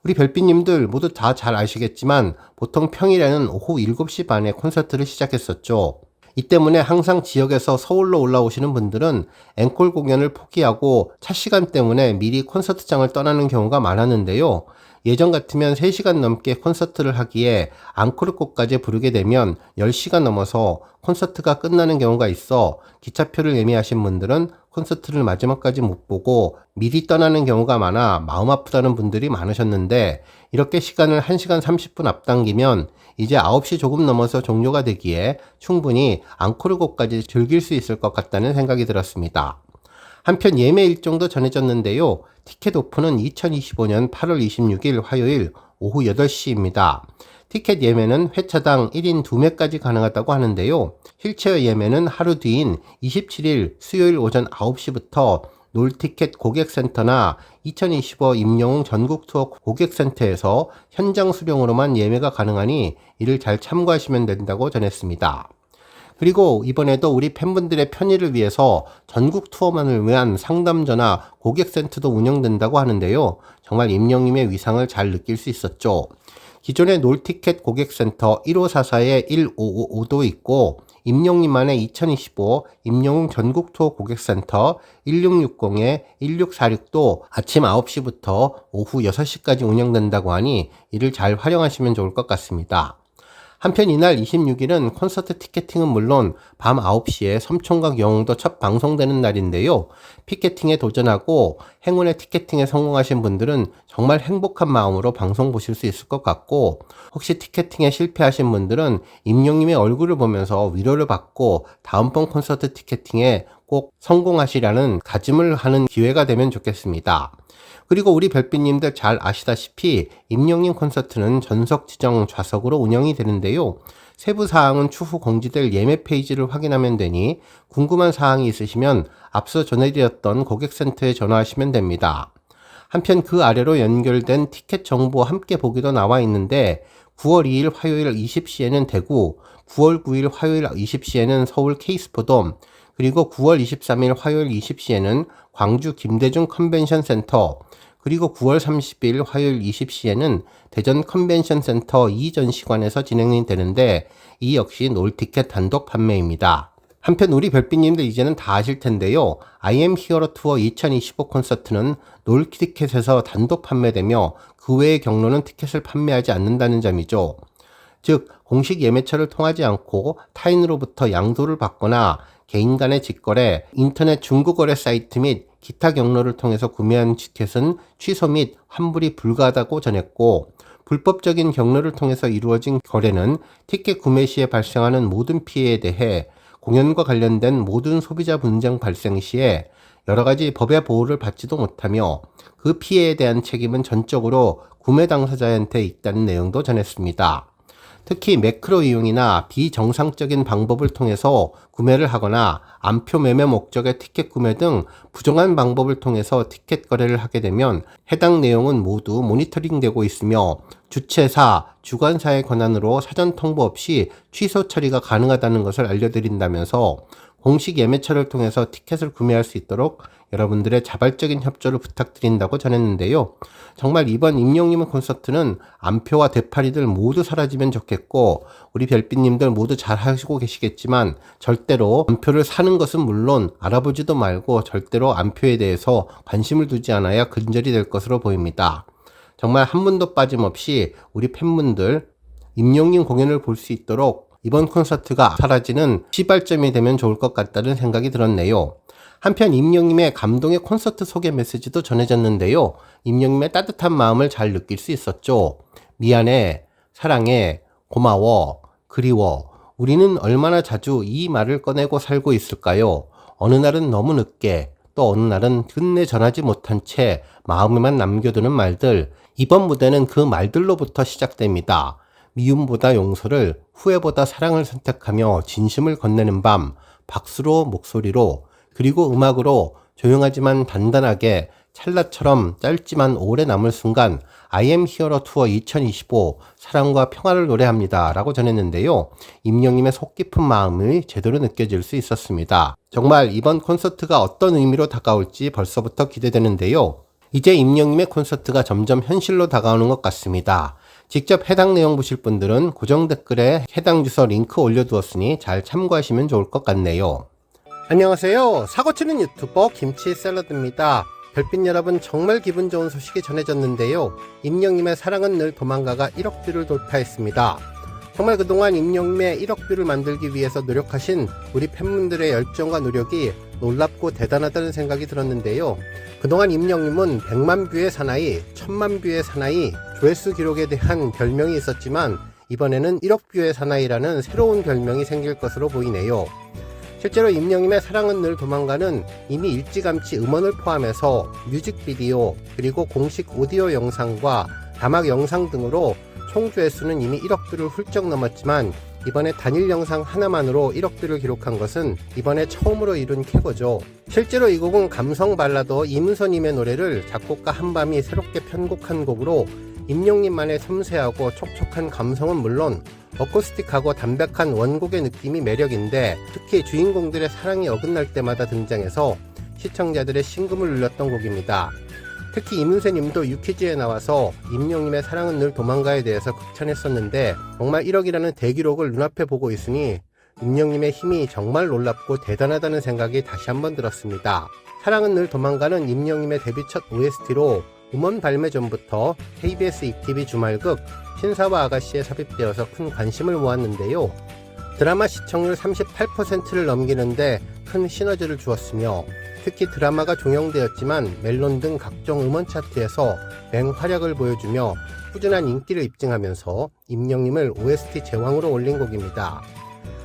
우리 별빛님들 모두 다 잘 아시겠지만 보통 평일에는 오후 7시 반에 콘서트를 시작했었죠. 이 때문에 항상 지역에서 서울로 올라오시는 분들은 앵콜 공연을 포기하고 차 시간 때문에 미리 콘서트장을 떠나는 경우가 많았는데요. 예전 같으면 3시간 넘게 콘서트를 하기에 앙코르곡까지 부르게 되면 10시간 넘어서 콘서트가 끝나는 경우가 있어 기차표를 예매하신 분들은 콘서트를 마지막까지 못 보고 미리 떠나는 경우가 많아 마음 아프다는 분들이 많으셨는데, 이렇게 시간을 1시간 30분 앞당기면 이제 9시 조금 넘어서 종료가 되기에 충분히 앙코르곡까지 즐길 수 있을 것 같다는 생각이 들었습니다. 한편 예매 일정도 전해졌는데요. 티켓 오픈은 2025년 8월 26일 화요일 오후 8시입니다. 티켓 예매는 회차당 1인 2매까지 가능하다고 하는데요. 휠체어 예매는 하루 뒤인 27일 수요일 오전 9시부터 놀티켓 고객센터나 2025 임영웅 전국투어 고객센터에서 현장 수령으로만 예매가 가능하니 이를 잘 참고하시면 된다고 전했습니다. 그리고 이번에도 우리 팬분들의 편의를 위해서 전국 투어만을 위한 상담전화 고객센터도 운영된다고 하는데요. 정말 임영님의 위상을 잘 느낄 수 있었죠. 기존의 놀티켓 고객센터 1544-1555도 있고 임영님만의 2025 임영웅 전국 투어 고객센터 1660-1646도 아침 9시부터 오후 6시까지 운영된다고 하니 이를 잘 활용하시면 좋을 것 같습니다. 한편 이날 26일은 콘서트 티켓팅은 물론 밤 9시에 섬총각 영웅도 첫 방송되는 날인데요. 피켓팅에 도전하고 행운의 티켓팅에 성공하신 분들은 정말 행복한 마음으로 방송 보실 수 있을 것 같고, 혹시 티켓팅에 실패하신 분들은 임영님의 얼굴을 보면서 위로를 받고 다음번 콘서트 티켓팅에 꼭 성공하시라는 다짐을 하는 기회가 되면 좋겠습니다. 그리고 우리 별빛님들 잘 아시다시피 임영님 콘서트는 전석 지정 좌석으로 운영이 되는데요. 세부 사항은 추후 공지될 예매 페이지를 확인하면 되니 궁금한 사항이 있으시면 앞서 전해드렸던 고객센터에 전화하시면 됩니다. 한편 그 아래로 연결된 티켓 정보 함께 보기도 나와 있는데 9월 2일 화요일 20시에는 대구, 9월 9일 화요일 20시에는 서울 K스포돔, 그리고 9월 23일 화요일 20시에는 광주 김대중 컨벤션 센터, 그리고 9월 30일 화요일 20시에는 대전 컨벤션 센터 2전시관에서 진행이 되는데 이 역시 놀티켓 단독 판매입니다. 한편 우리 별빛님들 이제는 다 아실 텐데요. I am Hero 투어 2025 콘서트는 놀티켓에서 단독 판매되며 그 외의 경로는 티켓을 판매하지 않는다는 점이죠. 즉 공식 예매처를 통하지 않고 타인으로부터 양도를 받거나 개인 간의 직거래, 인터넷 중고거래 사이트 및 기타 경로를 통해서 구매한 티켓은 취소 및 환불이 불가하다고 전했고, 불법적인 경로를 통해서 이루어진 거래는 티켓 구매 시에 발생하는 모든 피해에 대해 공연과 관련된 모든 소비자 분쟁 발생 시에 여러가지 법의 보호를 받지도 못하며 그 피해에 대한 책임은 전적으로 구매 당사자한테 있다는 내용도 전했습니다. 특히 매크로 이용이나 비정상적인 방법을 통해서 구매를 하거나 암표 매매 목적의 티켓 구매 등 부정한 방법을 통해서 티켓 거래를 하게 되면 해당 내용은 모두 모니터링되고 있으며 주최사, 주관사의 권한으로 사전 통보 없이 취소 처리가 가능하다는 것을 알려드린다면서 공식 예매처를 통해서 티켓을 구매할 수 있도록 여러분들의 자발적인 협조를 부탁드린다고 전했는데요. 정말 이번 임영님의 콘서트는 암표와 대파리들 모두 사라지면 좋겠고, 우리 별빛님들 모두 잘 하시고 계시겠지만 절대로 암표를 사는 것은 물론 알아보지도 말고 절대로 암표에 대해서 관심을 두지 않아야 근절이 될 것으로 보입니다. 정말 한 분도 빠짐없이 우리 팬분들 임영님 공연을 볼 수 있도록 이번 콘서트가 사라지는 시발점이 되면 좋을 것 같다는 생각이 들었네요. 한편 임영님의 감동의 콘서트 소개 메시지도 전해졌는데요. 임영님의 따뜻한 마음을 잘 느낄 수 있었죠. 미안해, 사랑해, 고마워, 그리워. 우리는 얼마나 자주 이 말을 꺼내고 살고 있을까요? 어느 날은 너무 늦게, 또 어느 날은 끝내 전하지 못한 채 마음에만 남겨두는 말들, 이번 무대는 그 말들로부터 시작됩니다. 미움보다 용서를, 후회보다 사랑을 선택하며 진심을 건네는 밤, 박수로, 목소리로, 그리고 음악으로 조용하지만 단단하게 찰나처럼 짧지만 오래 남을 순간 I am hero 투어 2025 사랑과 평화를 노래합니다 라고 전했는데요. 임영님의 속 깊은 마음이 제대로 느껴질 수 있었습니다. 정말 이번 콘서트가 어떤 의미로 다가올지 벌써부터 기대되는데요. 이제 임영님의 콘서트가 점점 현실로 다가오는 것 같습니다. 직접 해당 내용 보실 분들은 고정 댓글에 해당 주소 링크 올려두었으니 잘 참고하시면 좋을 것 같네요. 안녕하세요. 사고치는 유튜버 김치샐러드입니다. 별빛 여러분, 정말 기분 좋은 소식이 전해졌는데요. 임영님의 사랑은 늘 도망가가 1억 뷰를 돌파했습니다. 정말 그동안 임영님의 1억 뷰를 만들기 위해서 노력하신 우리 팬분들의 열정과 노력이 놀랍고 대단하다는 생각이 들었는데요. 그동안 임영님은 100만 뷰의 사나이, 1000만 뷰의 사나이, 조회수 기록에 대한 별명이 있었지만 이번에는 1억 뷰의 사나이라는 새로운 별명이 생길 것으로 보이네요. 실제로 임영님의 사랑은 늘 도망가는 이미 일찌감치 음원을 포함해서 뮤직비디오 그리고 공식 오디오 영상과 자막 영상 등으로 총 조회수는 이미 1억 뷰를 훌쩍 넘었지만 이번에 단일 영상 하나만으로 1억 뷰를 기록한 것은 이번에 처음으로 이룬 쾌거죠. 실제로 이 곡은 감성 발라더 이문서님의 노래를 작곡가 한밤이 새롭게 편곡한 곡으로 임영님만의 섬세하고 촉촉한 감성은 물론 어쿠스틱하고 담백한 원곡의 느낌이 매력인데, 특히 주인공들의 사랑이 어긋날 때마다 등장해서 시청자들의 심금을 울렸던 곡입니다. 특히 이문세님도 유퀴즈에 나와서 임영님의 사랑은 늘 도망가에 대해서 극찬했었는데 정말 1억이라는 대기록을 눈앞에 보고 있으니 임영님의 힘이 정말 놀랍고 대단하다는 생각이 다시 한번 들었습니다. 사랑은 늘 도망가는 임영님의 데뷔 첫 OST로 음원 발매 전부터 KBS ETV 주말극 신사와 아가씨에 삽입되어서 큰 관심을 모았는데요. 드라마 시청률 38%를 넘기는데 큰 시너지를 주었으며, 특히 드라마가 종영되었지만 멜론 등 각종 음원 차트에서 맹활약을 보여주며 꾸준한 인기를 입증하면서 임영님을 OST 제왕으로 올린 곡입니다.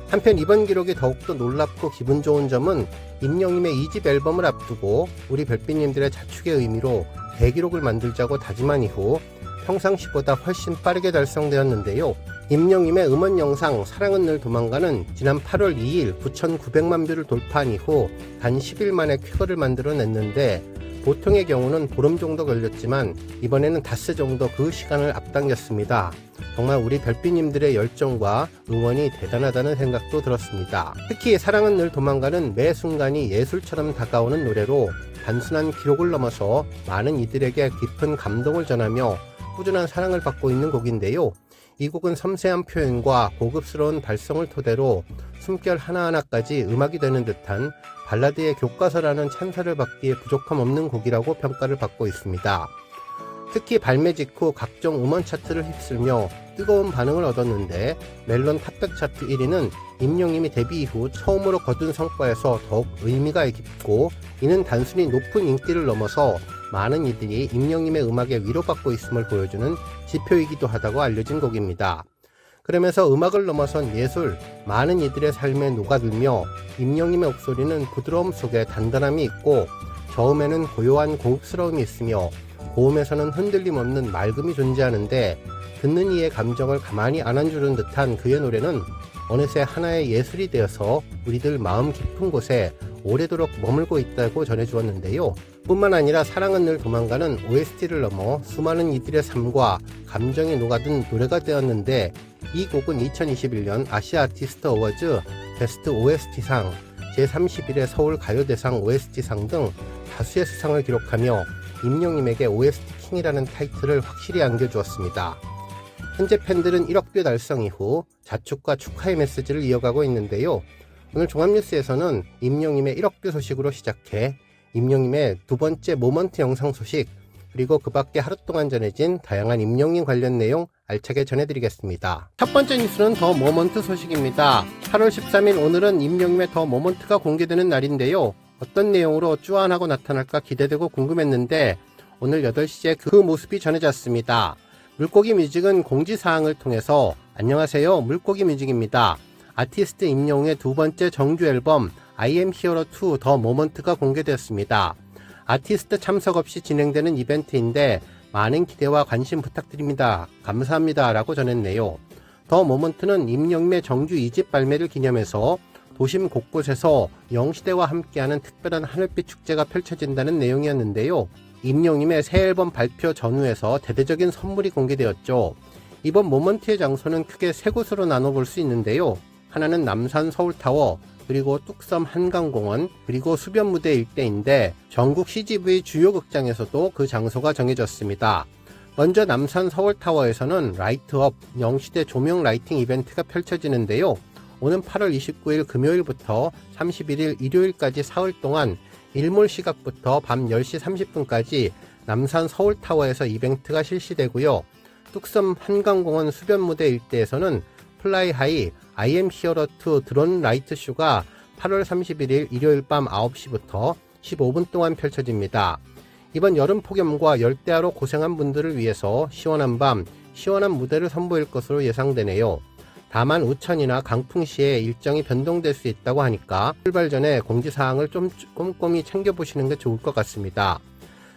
한편 이번 기록이 더욱더 놀랍고 기분 좋은 점은 임영님의 2집 앨범을 앞두고 우리 별빛님들의 자축의 의미로 대기록을 만들자고 다짐한 이후 평상시보다 훨씬 빠르게 달성되었는데요. 임영님의 음원 영상 사랑은 늘 도망가는 지난 8월 2일 9,900만 뷰를 돌파한 이후 단 10일 만에 쾌거를 만들어냈는데, 보통의 경우는 보름 정도 걸렸지만 이번에는 닷새 정도 그 시간을 앞당겼습니다. 정말 우리 별빛님들의 열정과 응원이 대단하다는 생각도 들었습니다. 특히 사랑은 늘 도망가는 매 순간이 예술처럼 다가오는 노래로 단순한 기록을 넘어서 많은 이들에게 깊은 감동을 전하며 꾸준한 사랑을 받고 있는 곡인데요. 이 곡은 섬세한 표현과 고급스러운 발성을 토대로 숨결 하나하나까지 음악이 되는 듯한 발라드의 교과서라는 찬사를 받기에 부족함 없는 곡이라고 평가를 받고 있습니다. 특히 발매 직후 각종 음원 차트를 휩쓸며 뜨거운 반응을 얻었는데, 멜론 탑백 차트 1위는 임영님이 데뷔 이후 처음으로 거둔 성과에서 더욱 의미가 깊고, 이는 단순히 높은 인기를 넘어서 많은 이들이 임영님의 음악에 위로받고 있음을 보여주는 지표이기도 하다고 알려진 곡입니다. 그러면서 음악을 넘어선 예술, 많은 이들의 삶에 녹아들며 임영님의 목소리는 부드러움 속에 단단함이 있고, 저음에는 고요한 고급스러움이 있으며 고음에서는 흔들림 없는 맑음이 존재하는데, 듣는 이의 감정을 가만히 안아주는 듯한 그의 노래는 어느새 하나의 예술이 되어서 우리들 마음 깊은 곳에 오래도록 머물고 있다고 전해주었는데요. 뿐만 아니라 사랑은 늘 도망가는 OST를 넘어 수많은 이들의 삶과 감정이 녹아든 노래가 되었는데, 이 곡은 2021년 아시아 아티스트 어워즈 베스트 OST상, 제31회 서울 가요대상 OST상 등 다수의 수상을 기록하며 임영님에게 OST 킹이라는 타이틀을 확실히 안겨주었습니다. 현재 팬들은 1억 뷰 달성 이후 자축과 축하의 메시지를 이어가고 있는데요. 오늘 종합뉴스에서는 임영님의 1억 뷰 소식으로 시작해 임영님의 두 번째 모먼트 영상 소식, 그리고 그 밖에 하루 동안 전해진 다양한 임영님 관련 내용 알차게 전해드리겠습니다. 첫 번째 뉴스는 더 모먼트 소식입니다. 8월 13일 오늘은 임영님의 더 모먼트가 공개되는 날인데요. 어떤 내용으로 쭈안하고 나타날까 기대되고 궁금했는데 오늘 8시에 그 모습이 전해졌습니다. 물고기 뮤직은 공지사항을 통해서 안녕하세요, 물고기 뮤직입니다. 아티스트 임영웅의 두 번째 정규 앨범 I am hero 2 더 모먼트가 공개되었습니다. 아티스트 참석 없이 진행되는 이벤트인데 많은 기대와 관심 부탁드립니다. 감사합니다. 라고 전했네요. 더 모먼트는 임영임의 정규 2집 발매를 기념해서 도심 곳곳에서 영시대와 함께하는 특별한 하늘빛 축제가 펼쳐진다는 내용이었는데요. 임영임의 새 앨범 발표 전후에서 대대적인 선물이 공개되었죠. 이번 모먼트의 장소는 크게 세 곳으로 나눠볼 수 있는데요. 하나는 남산 서울타워, 그리고 뚝섬 한강공원, 그리고 수변무대 일대인데 전국 CGV 주요 극장에서도 그 장소가 정해졌습니다. 먼저 남산 서울타워에서는 라이트업 영시대 조명 라이팅 이벤트가 펼쳐지는데요. 오는 8월 29일 금요일부터 31일 일요일까지 사흘 동안 일몰 시각부터 밤 10시 30분까지 남산 서울타워에서 이벤트가 실시되고요. 뚝섬 한강공원 수변무대 일대에서는 플라이하이 IM 히어로2 드론 라이트 쇼가 8월 31일 일요일 밤 9시부터 15분 동안 펼쳐집니다. 이번 여름 폭염과 열대야로 고생한 분들을 위해서 시원한 밤, 시원한 무대를 선보일 것으로 예상되네요. 다만 우천이나 강풍 시에 일정이 변동될 수 있다고 하니까 출발 전에 공지사항을 좀 꼼꼼히 챙겨보시는 게 좋을 것 같습니다.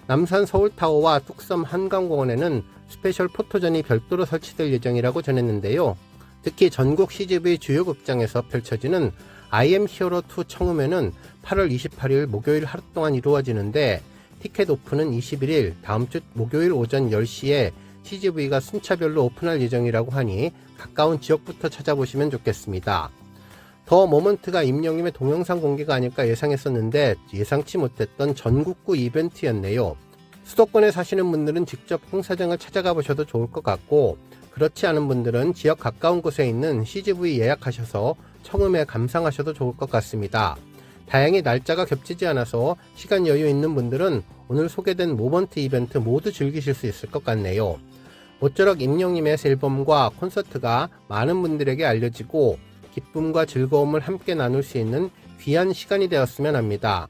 남산 서울타워와 뚝섬 한강공원에는 스페셜 포토전이 별도로 설치될 예정이라고 전했는데요. 특히 전국 CGV 주요 극장에서 펼쳐지는 IM 히어로2 청음회는 8월 28일 목요일 하루 동안 이루어지는데 티켓 오픈은 21일 다음주 목요일 오전 10시에 CGV가 순차별로 오픈할 예정이라고 하니 가까운 지역부터 찾아보시면 좋겠습니다. 더 모먼트가 임영임의 동영상 공개가 아닐까 예상했었는데 예상치 못했던 전국구 이벤트였네요. 수도권에 사시는 분들은 직접 행사장을 찾아가 보셔도 좋을 것 같고 그렇지 않은 분들은 지역 가까운 곳에 있는 CGV 예약하셔서 청음회 감상하셔도 좋을 것 같습니다. 다행히 날짜가 겹치지 않아서 시간 여유 있는 분들은 오늘 소개된 모먼트 이벤트 모두 즐기실 수 있을 것 같네요. 모쪼록 임영임의 새 앨범과 콘서트가 많은 분들에게 알려지고 기쁨과 즐거움을 함께 나눌 수 있는 귀한 시간이 되었으면 합니다.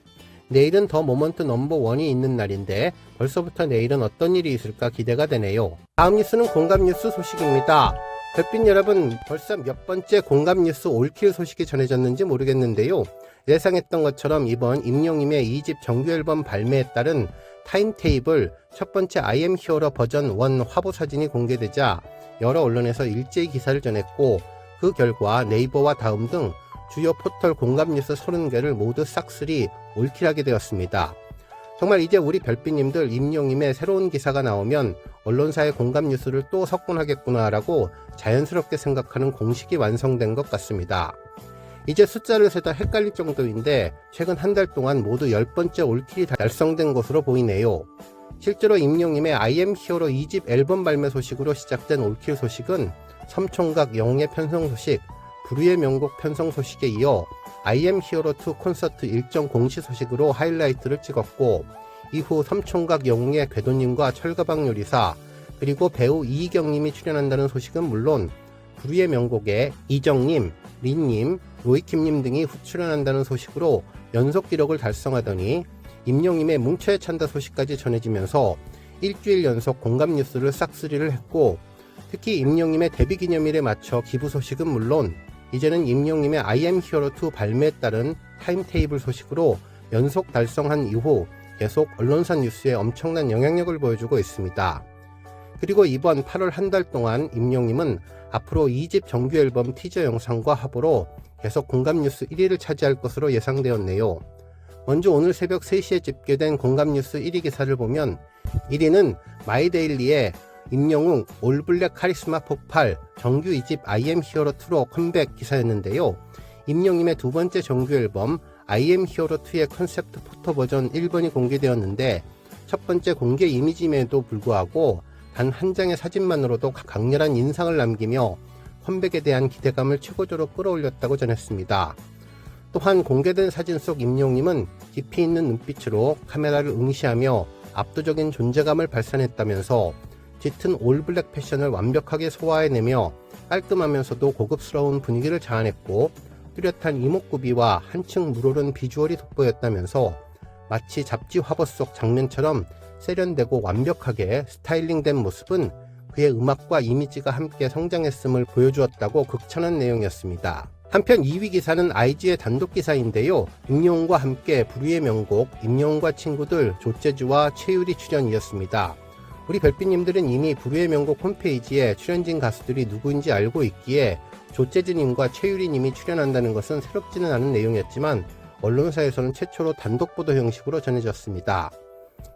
내일은 더 모먼트 넘버1이 있는 날인데 벌써부터 내일은 어떤 일이 있을까 기대가 되네요. 다음 뉴스는 공감 뉴스 소식입니다. 별빛 여러분, 벌써 몇 번째 공감 뉴스 올킬 소식이 전해졌는지 모르겠는데요. 예상했던 것처럼 이번 임영임의 2집 정규 앨범 발매에 따른 타임테이블 첫 번째 IM 히어로 버전 1 화보 사진이 공개되자 여러 언론에서 일제히 기사를 전했고 그 결과 네이버와 다음 등 주요 포털 공감 뉴스 30개를 모두 싹쓸이 올킬하게 되었습니다. 정말 이제 우리 별빛님들 임영임의 새로운 기사가 나오면 언론사의 공감 뉴스를 또 석권하겠구나 라고 자연스럽게 생각하는 공식이 완성된 것 같습니다. 이제 숫자를 세다 헷갈릴 정도인데 최근 한 달 동안 모두 10번째 올킬이 달성된 것으로 보이네요. 실제로 임영임의 IM 히어로 2집 앨범 발매 소식으로 시작된 올킬 소식은 섬총각 영웅의 편성 소식, 불후의 명곡 편성 소식에 이어 IM 히어로2 콘서트 일정 공시 소식으로 하이라이트를 찍었고 이후 섬총각 영웅의 궤도님과 철가방 요리사 그리고 배우 이희경님이 출연한다는 소식은 물론 불후의 명곡에 이정님, 린님, 로이킴님 등이 출연한다는 소식으로 연속 기록을 달성하더니 임영임의 뭉쳐야 찬다 소식까지 전해지면서 일주일 연속 공감 뉴스를 싹쓸이를 했고 특히 임영임의 데뷔 기념일에 맞춰 기부 소식은 물론 이제는 임영임의 IM 히어로2 발매에 따른 타임테이블 소식으로 연속 달성한 이후 계속 언론사 뉴스에 엄청난 영향력을 보여주고 있습니다. 그리고 이번 8월 한 달 동안 임영임은 앞으로 2집 정규 앨범 티저 영상과 합으로 계속 공감 뉴스 1위를 차지할 것으로 예상되었네요. 먼저 오늘 새벽 3시에 집계된 공감 뉴스 1위 기사를 보면 1위는 마이데일리의 임영웅 올블랙 카리스마 폭발 정규 2집 IM 히어로2로 컴백 기사였는데요. 임영임의 두 번째 정규 앨범 IM 히어로2의 컨셉트 포토 버전 1번이 공개되었는데 첫 번째 공개 이미지임에도 불구하고 단 한 장의 사진만으로도 강렬한 인상을 남기며 컴백에 대한 기대감을 최고조로 끌어올렸다고 전했습니다. 또한 공개된 사진 속 임영임은 깊이 있는 눈빛으로 카메라를 응시하며 압도적인 존재감을 발산했다면서 짙은 올블랙 패션을 완벽하게 소화해내며 깔끔하면서도 고급스러운 분위기를 자아냈고 뚜렷한 이목구비와 한층 물오른 비주얼이 돋보였다면서 마치 잡지 화보 속 장면처럼 세련되고 완벽하게 스타일링된 모습은 그의 음악과 이미지가 함께 성장했음을 보여주었다고 극찬한 내용이었습니다. 한편 2위 기사는 IG의 단독 기사인데요. 임영웅과 함께 불후의 명곡 임영웅과 친구들 조재주와 최유리 출연이었습니다. 우리 별빛님들은 이미 불후의 명곡 홈페이지에 출연진 가수들이 누구인지 알고 있기에 조재즈님과 최유리님이 출연한다는 것은 새롭지는 않은 내용이었지만 언론사에서는 최초로 단독 보도 형식으로 전해졌습니다.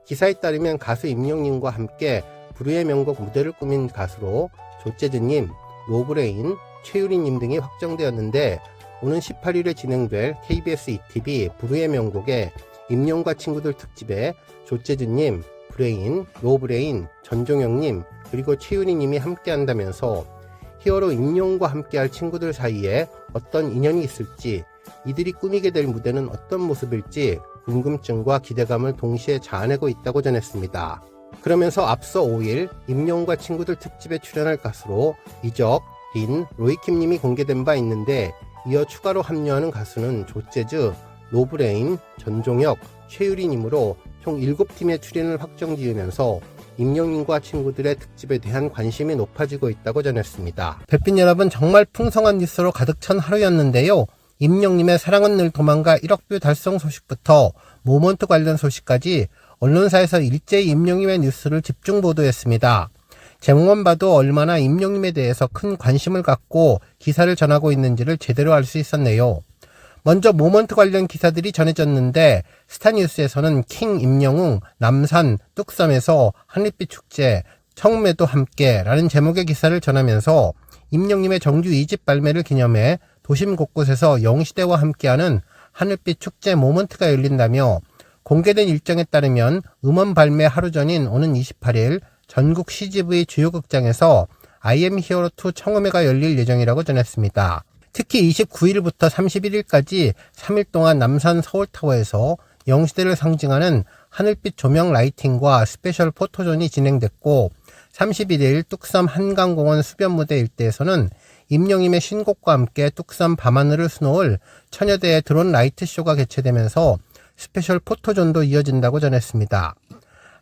기사에 따르면 가수 임영님과 함께 불후의 명곡 무대를 꾸민 가수로 조재즈님, 로브레인, 최유리님 등이 확정되었는데 오는 18일에 진행될 KBS ETV 불후의 명곡에 임영과 친구들 특집에 조재즈님, 브레인, 로브레인, 전종영님 그리고 최유리님이 함께한다면서 히어로 임영과 함께할 친구들 사이에 어떤 인연이 있을지, 이들이 꾸미게 될 무대는 어떤 모습일지 궁금증과 기대감을 동시에 자아내고 있다고 전했습니다. 그러면서 앞서 5일 임영과 친구들 특집에 출연할 가수로 이적, 린, 로이킴님이 공개된 바 있는데 이어 추가로 합류하는 가수는 조재즈, 로브레인, 전종혁, 최유리님으로 총 7팀의 출연을 확정지으면서 임영님과 친구들의 특집에 대한 관심이 높아지고 있다고 전했습니다. 별빛 여러분, 정말 풍성한 뉴스로 가득 찬 하루였는데요. 임영님의 사랑은 늘 도망가 1억 뷰 달성 소식부터 모먼트 관련 소식까지 언론사에서 일제히 임영님의 뉴스를 집중 보도했습니다. 제목만 봐도 얼마나 임영님에 대해서 큰 관심을 갖고 기사를 전하고 있는지를 제대로 알 수 있었네요. 먼저 모먼트 관련 기사들이 전해졌는데 스타뉴스에서는 킹 임영웅 남산 뚝섬에서 하늘빛 축제 청음에도 함께 라는 제목의 기사를 전하면서 임영님의 정규 2집 발매를 기념해 도심 곳곳에서 영시대와 함께하는 하늘빛 축제 모먼트가 열린다며 공개된 일정에 따르면 음원 발매 하루 전인 오는 28일 전국 CGV 주요 극장에서 IM 히어로 2 청음회가 열릴 예정이라고 전했습니다. 특히 29일부터 31일까지 3일 동안 남산 서울타워에서 영시대를 상징하는 하늘빛 조명 라이팅과 스페셜 포토존이 진행됐고 31일 뚝섬 한강공원 수변무대 일대에서는 임영님의 신곡과 함께 뚝섬 밤하늘을 수놓을 천여대의 드론 라이트쇼가 개최되면서 스페셜 포토존도 이어진다고 전했습니다.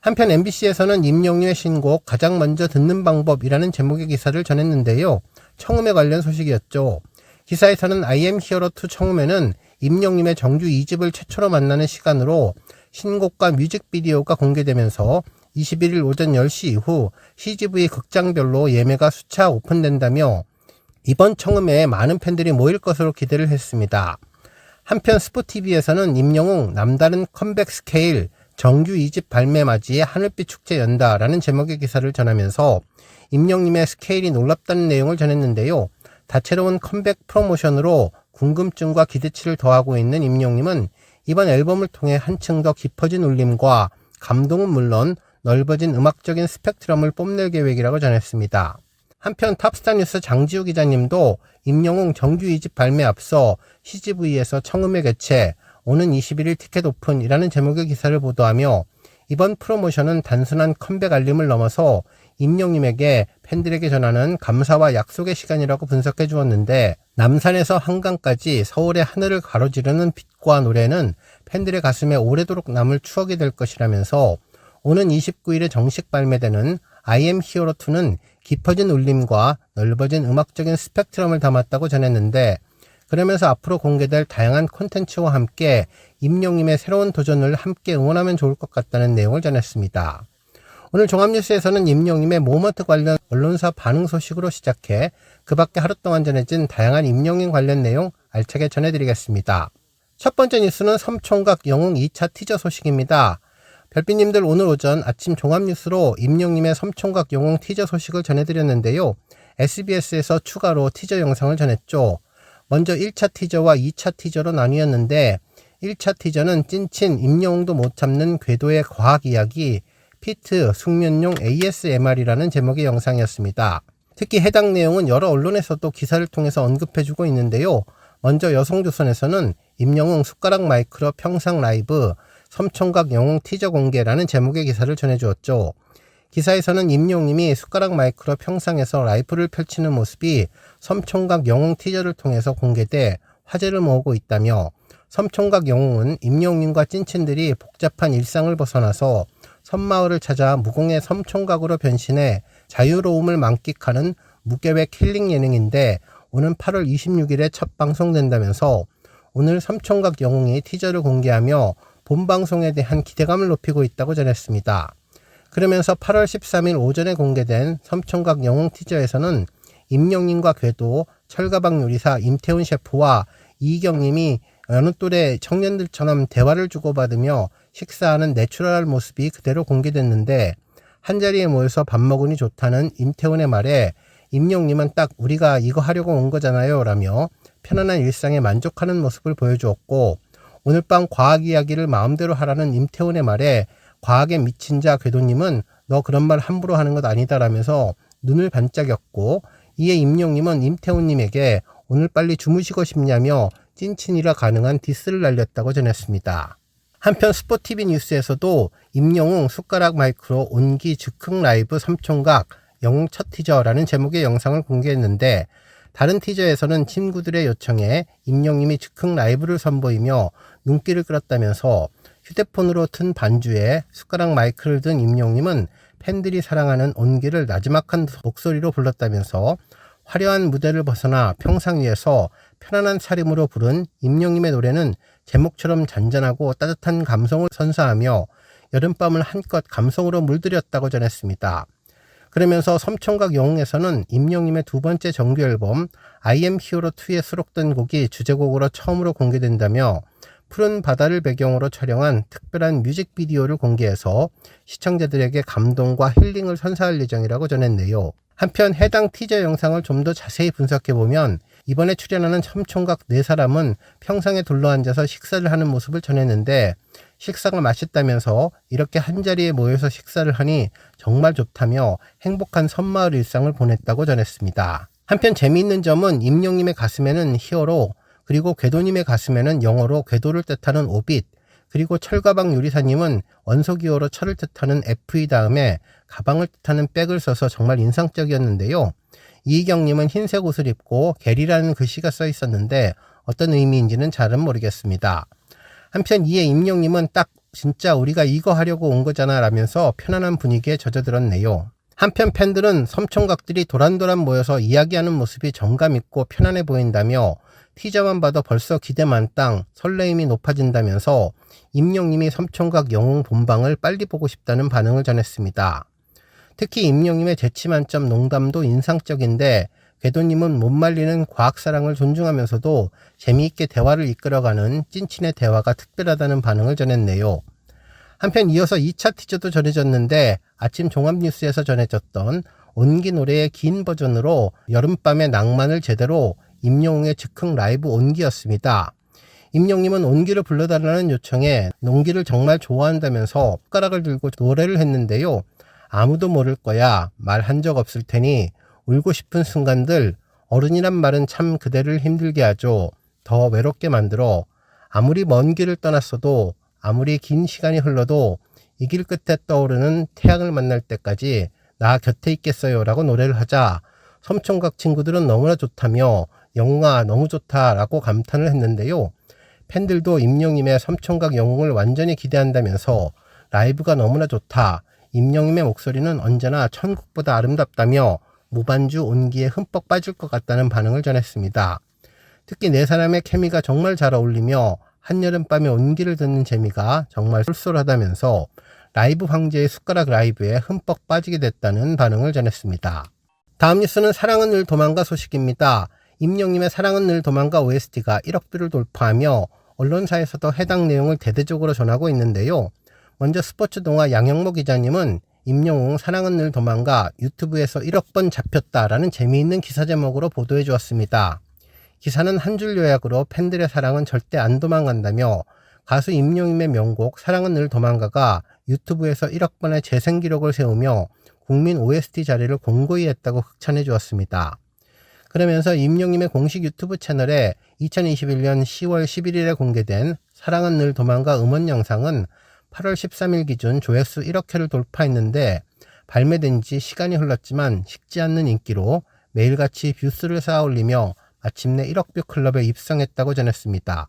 한편 MBC에서는 임영님의 신곡 가장 먼저 듣는 방법이라는 제목의 기사를 전했는데요. 청음회 관련 소식이었죠. 기사에서는 IM 히어로 2 청음회는 임영님의 정규 2집을 최초로 만나는 시간으로 신곡과 뮤직비디오가 공개되면서 21일 오전 10시 이후 CGV 극장별로 예매가 수차 오픈된다며 이번 청음회에 많은 팬들이 모일 것으로 기대를 했습니다. 한편 스포티비에서는 임영웅 남다른 컴백 스케일 정규 2집 발매 맞이에 하늘빛 축제 연다라는 제목의 기사를 전하면서 임영님의 스케일이 놀랍다는 내용을 전했는데요. 다채로운 컴백 프로모션으로 궁금증과 기대치를 더하고 있는 임영님은 이번 앨범을 통해 한층 더 깊어진 울림과 감동은 물론 넓어진 음악적인 스펙트럼을 뽐낼 계획이라고 전했습니다. 한편 탑스타뉴스 장지우 기자님도 임영웅 정규 2집 발매 앞서 CGV에서 청음회 개최, 오는 21일 티켓 오픈이라는 제목의 기사를 보도하며 이번 프로모션은 단순한 컴백 알림을 넘어서 임영님에게 팬들에게 전하는 감사와 약속의 시간이라고 분석해 주었는데 남산에서 한강까지 서울의 하늘을 가로지르는 빛과 노래는 팬들의 가슴에 오래도록 남을 추억이 될 것이라면서 오는 29일에 정식 발매되는 IM 히어로 2는 깊어진 울림과 넓어진 음악적인 스펙트럼을 담았다고 전했는데 그러면서 앞으로 공개될 다양한 콘텐츠와 함께 임영님의 새로운 도전을 함께 응원하면 좋을 것 같다는 내용을 전했습니다. 오늘 종합뉴스에서는 임영님의 모먼트 관련 언론사 반응 소식으로 시작해 그 밖에 하루 동안 전해진 다양한 임영님 관련 내용 알차게 전해드리겠습니다. 첫 번째 뉴스는 섬총각 영웅 2차 티저 소식입니다. 별빛님들 오늘 오전 아침 종합뉴스로 임영님의 섬총각 영웅 티저 소식을 전해드렸는데요. SBS에서 추가로 티저 영상을 전했죠. 먼저 1차 티저와 2차 티저로 나뉘었는데 1차 티저는 찐친 임영웅도 못 참는 궤도의 과학 이야기 피트 숙면용 ASMR이라는 제목의 영상이었습니다. 특히 해당 내용은 여러 언론에서도 기사를 통해서 언급해주고 있는데요. 먼저 여성조선에서는 임영웅 숟가락 마이크로 평상 라이브 섬총각 영웅 티저 공개라는 제목의 기사를 전해주었죠. 기사에서는 임영웅님이 숟가락 마이크로 평상에서 라이브를 펼치는 모습이 섬총각 영웅 티저를 통해서 공개돼 화제를 모으고 있다며 섬총각 영웅은 임영웅님과 찐친들이 복잡한 일상을 벗어나서 섬마을을 찾아 무공의 섬총각으로 변신해 자유로움을 만끽하는 무계획 힐링 예능인데 오는 8월 26일에 첫 방송된다면서 오늘 섬총각 영웅이 티저를 공개하며 본 방송에 대한 기대감을 높이고 있다고 전했습니다. 그러면서 8월 13일 오전에 공개된 섬총각 영웅 티저에서는 임영님과 궤도, 철가방 요리사 임태훈 셰프와 이경님이 어느 또래 청년들처럼 대화를 주고받으며 식사하는 내추럴한 모습이 그대로 공개됐는데, 한자리에 모여서 밥 먹으니 좋다는 임태훈의 말에 임영님은 딱 우리가 이거 하려고 온 거잖아요 라며 편안한 일상에 만족하는 모습을 보여주었고, 오늘 밤 과학 이야기를 마음대로 하라는 임태훈의 말에 과학에 미친 자 궤도님은 너 그런 말 함부로 하는 것 아니다 라면서 눈을 반짝였고, 이에 임영님은 임태훈님에게 오늘 빨리 주무시고 싶냐며 찐친이라 가능한 디스를 날렸다고 전했습니다. 한편 스포티비 뉴스에서도 임영웅 숟가락 마이크로 온기 즉흥 라이브 섬총각 영웅 첫 티저라는 제목의 영상을 공개했는데, 다른 티저에서는 친구들의 요청에 임영님이 즉흥 라이브를 선보이며 눈길을 끌었다면서, 휴대폰으로 튼 반주에 숟가락 마이크를 든 임영님은 팬들이 사랑하는 온기를 나지막한 목소리로 불렀다면서, 화려한 무대를 벗어나 평상 위에서 편안한 차림으로 부른 임영님의 노래는 제목처럼 잔잔하고 따뜻한 감성을 선사하며 여름밤을 한껏 감성으로 물들였다고 전했습니다. 그러면서 섬총각 영웅에서는 임영님의 두 번째 정규 앨범 I am hero 2에 수록된 곡이 주제곡으로 처음으로 공개된다며, 푸른 바다를 배경으로 촬영한 특별한 뮤직비디오를 공개해서 시청자들에게 감동과 힐링을 선사할 예정이라고 전했네요. 한편 해당 티저 영상을 좀 더 자세히 분석해보면, 이번에 출연하는 섬총각 4사람은 평상에 둘러앉아서 식사를 하는 모습을 전했는데, 식사가 맛있다면서 이렇게 한자리에 모여서 식사를 하니 정말 좋다며 행복한 섬마을 일상을 보냈다고 전했습니다. 한편 재미있는 점은 임영님의 가슴에는 히어로, 그리고 궤도님의 가슴에는 영어로 궤도를 뜻하는 오빗, 그리고 철가방 요리사님은 원소기호로 철을 뜻하는 FE 다음에 가방을 뜻하는 백을 써서 정말 인상적이었는데요. 이희경님은 흰색 옷을 입고 게리라는 글씨가 써 있었는데 어떤 의미인지는 잘은 모르겠습니다. 한편 이에 임영님은 딱 진짜 우리가 이거 하려고 온 거잖아 라면서 편안한 분위기에 젖어들었네요. 한편 팬들은 섬총각들이 도란도란 모여서 이야기하는 모습이 정감 있고 편안해 보인다며, 티저만 봐도 벌써 기대 만땅, 설레임이 높아진다면서 임영님이 섬총각 영웅 본방을 빨리 보고 싶다는 반응을 전했습니다. 특히 임영님의 재치 만점 농담도 인상적인데, 궤도님은 못 말리는 과학사랑을 존중하면서도 재미있게 대화를 이끌어가는 찐친의 대화가 특별하다는 반응을 전했네요. 한편 이어서 2차 티저도 전해졌는데, 아침 종합뉴스에서 전해졌던 온기 노래의 긴 버전으로 여름밤의 낭만을 제대로 임영웅의 즉흥 라이브 온기였습니다. 임영님은 온기를 불러달라는 요청에 농기를 정말 좋아한다면서 숟가락을 들고 노래를 했는데요. 아무도 모를 거야, 말한 적 없을 테니, 울고 싶은 순간들, 어른이란 말은 참 그대를 힘들게 하죠. 더 외롭게 만들어. 아무리 먼 길을 떠났어도, 아무리 긴 시간이 흘러도 이 길 끝에 떠오르는 태양을 만날 때까지 나 곁에 있겠어요 라고 노래를 하자 섬총각 친구들은 너무나 좋다며 영웅아 너무 좋다 라고 감탄을 했는데요. 팬들도 임영님의 섬총각 영웅을 완전히 기대한다면서 라이브가 너무나 좋다, 임영님의 목소리는 언제나 천국보다 아름답다며 무반주 온기에 흠뻑 빠질 것 같다는 반응을 전했습니다. 특히 네 사람의 케미가 정말 잘 어울리며 한여름밤에 온기를 듣는 재미가 정말 쏠쏠하다면서 라이브 황제의 숟가락 라이브에 흠뻑 빠지게 됐다는 반응을 전했습니다. 다음 뉴스는 사랑은 늘 도망가 소식입니다. 임영님의 사랑은 늘 도망가 OST가 1억 뷰를 돌파하며 언론사에서도 해당 내용을 대대적으로 전하고 있는데요. 먼저 스포츠 동화 양영모 기자님은 임영웅 사랑은 늘 도망가 유튜브에서 1억 번 잡혔다라는 재미있는 기사 제목으로 보도해 주었습니다. 기사는 한 줄 요약으로 팬들의 사랑은 절대 안 도망간다며 가수 임영웅의 명곡 사랑은 늘 도망가가 유튜브에서 1억 번의 재생 기록을 세우며 국민 OST 자리를 공고히 했다고 극찬해 주었습니다. 그러면서 임영웅의 공식 유튜브 채널에 2021년 10월 11일에 공개된 사랑은 늘 도망가 음원 영상은 8월 13일 기준 조회수 1억 회를 돌파했는데, 발매된 지 시간이 흘렀지만 식지 않는 인기로 매일같이 뷰수를 쌓아올리며 마침내 1억 뷰 클럽에 입성했다고 전했습니다.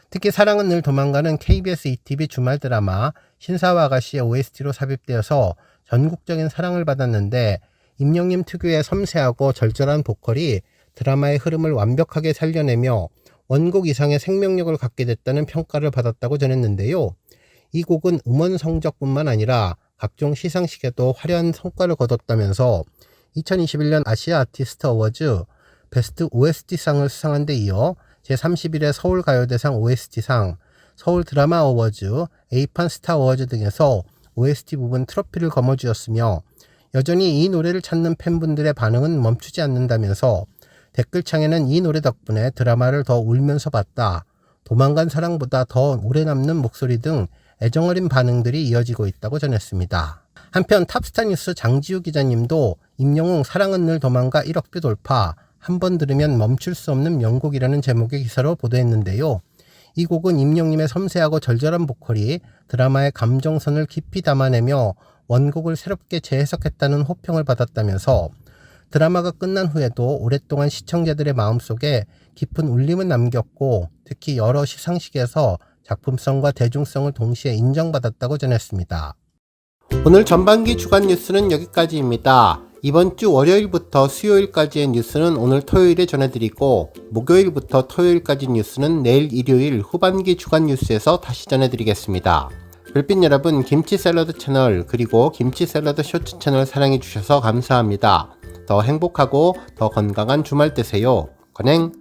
특히 사랑은 늘 도망가는 KBS ETV 주말 드라마 신사와 아가씨의 OST로 삽입되어서 전국적인 사랑을 받았는데, 임영님 특유의 섬세하고 절절한 보컬이 드라마의 흐름을 완벽하게 살려내며 원곡 이상의 생명력을 갖게 됐다는 평가를 받았다고 전했는데요. 이 곡은 음원 성적뿐만 아니라 각종 시상식에도 화려한 성과를 거뒀다면서 2021년 아시아 아티스트 어워즈 베스트 OST상을 수상한 데 이어 제31회 서울가요대상 OST상, 서울 드라마 어워즈, A판 스타 어워즈 등에서 OST 부분 트로피를 거머쥐었으며 여전히 이 노래를 찾는 팬분들의 반응은 멈추지 않는다면서 댓글창에는 이 노래 덕분에 드라마를 더 울면서 봤다, 도망간 사랑보다 더 오래 남는 목소리 등 애정어린 반응들이 이어지고 있다고 전했습니다. 한편 탑스타 뉴스 장지우 기자님도 임영웅 사랑은 늘 도망가 1억뷰 돌파, 한 번 들으면 멈출 수 없는 명곡이라는 제목의 기사로 보도했는데요. 이 곡은 임영님의 섬세하고 절절한 보컬이 드라마의 감정선을 깊이 담아내며 원곡을 새롭게 재해석했다는 호평을 받았다면서 드라마가 끝난 후에도 오랫동안 시청자들의 마음속에 깊은 울림을 남겼고 특히 여러 시상식에서 작품성과 대중성을 동시에 인정받았다고 전했습니다. 오늘 전반기 주간 뉴스는 여기까지입니다. 이번 주 월요일부터 수요일까지의 뉴스는 오늘 토요일에 전해드리고 목요일부터 토요일까지 뉴스는 내일 일요일 후반기 주간 뉴스에서 다시 전해드리겠습니다. 별빛 여러분, 김치 샐러드 채널 그리고 김치 샐러드 쇼츠 채널 사랑해주셔서 감사합니다. 더 행복하고 더 건강한 주말 되세요. 건행!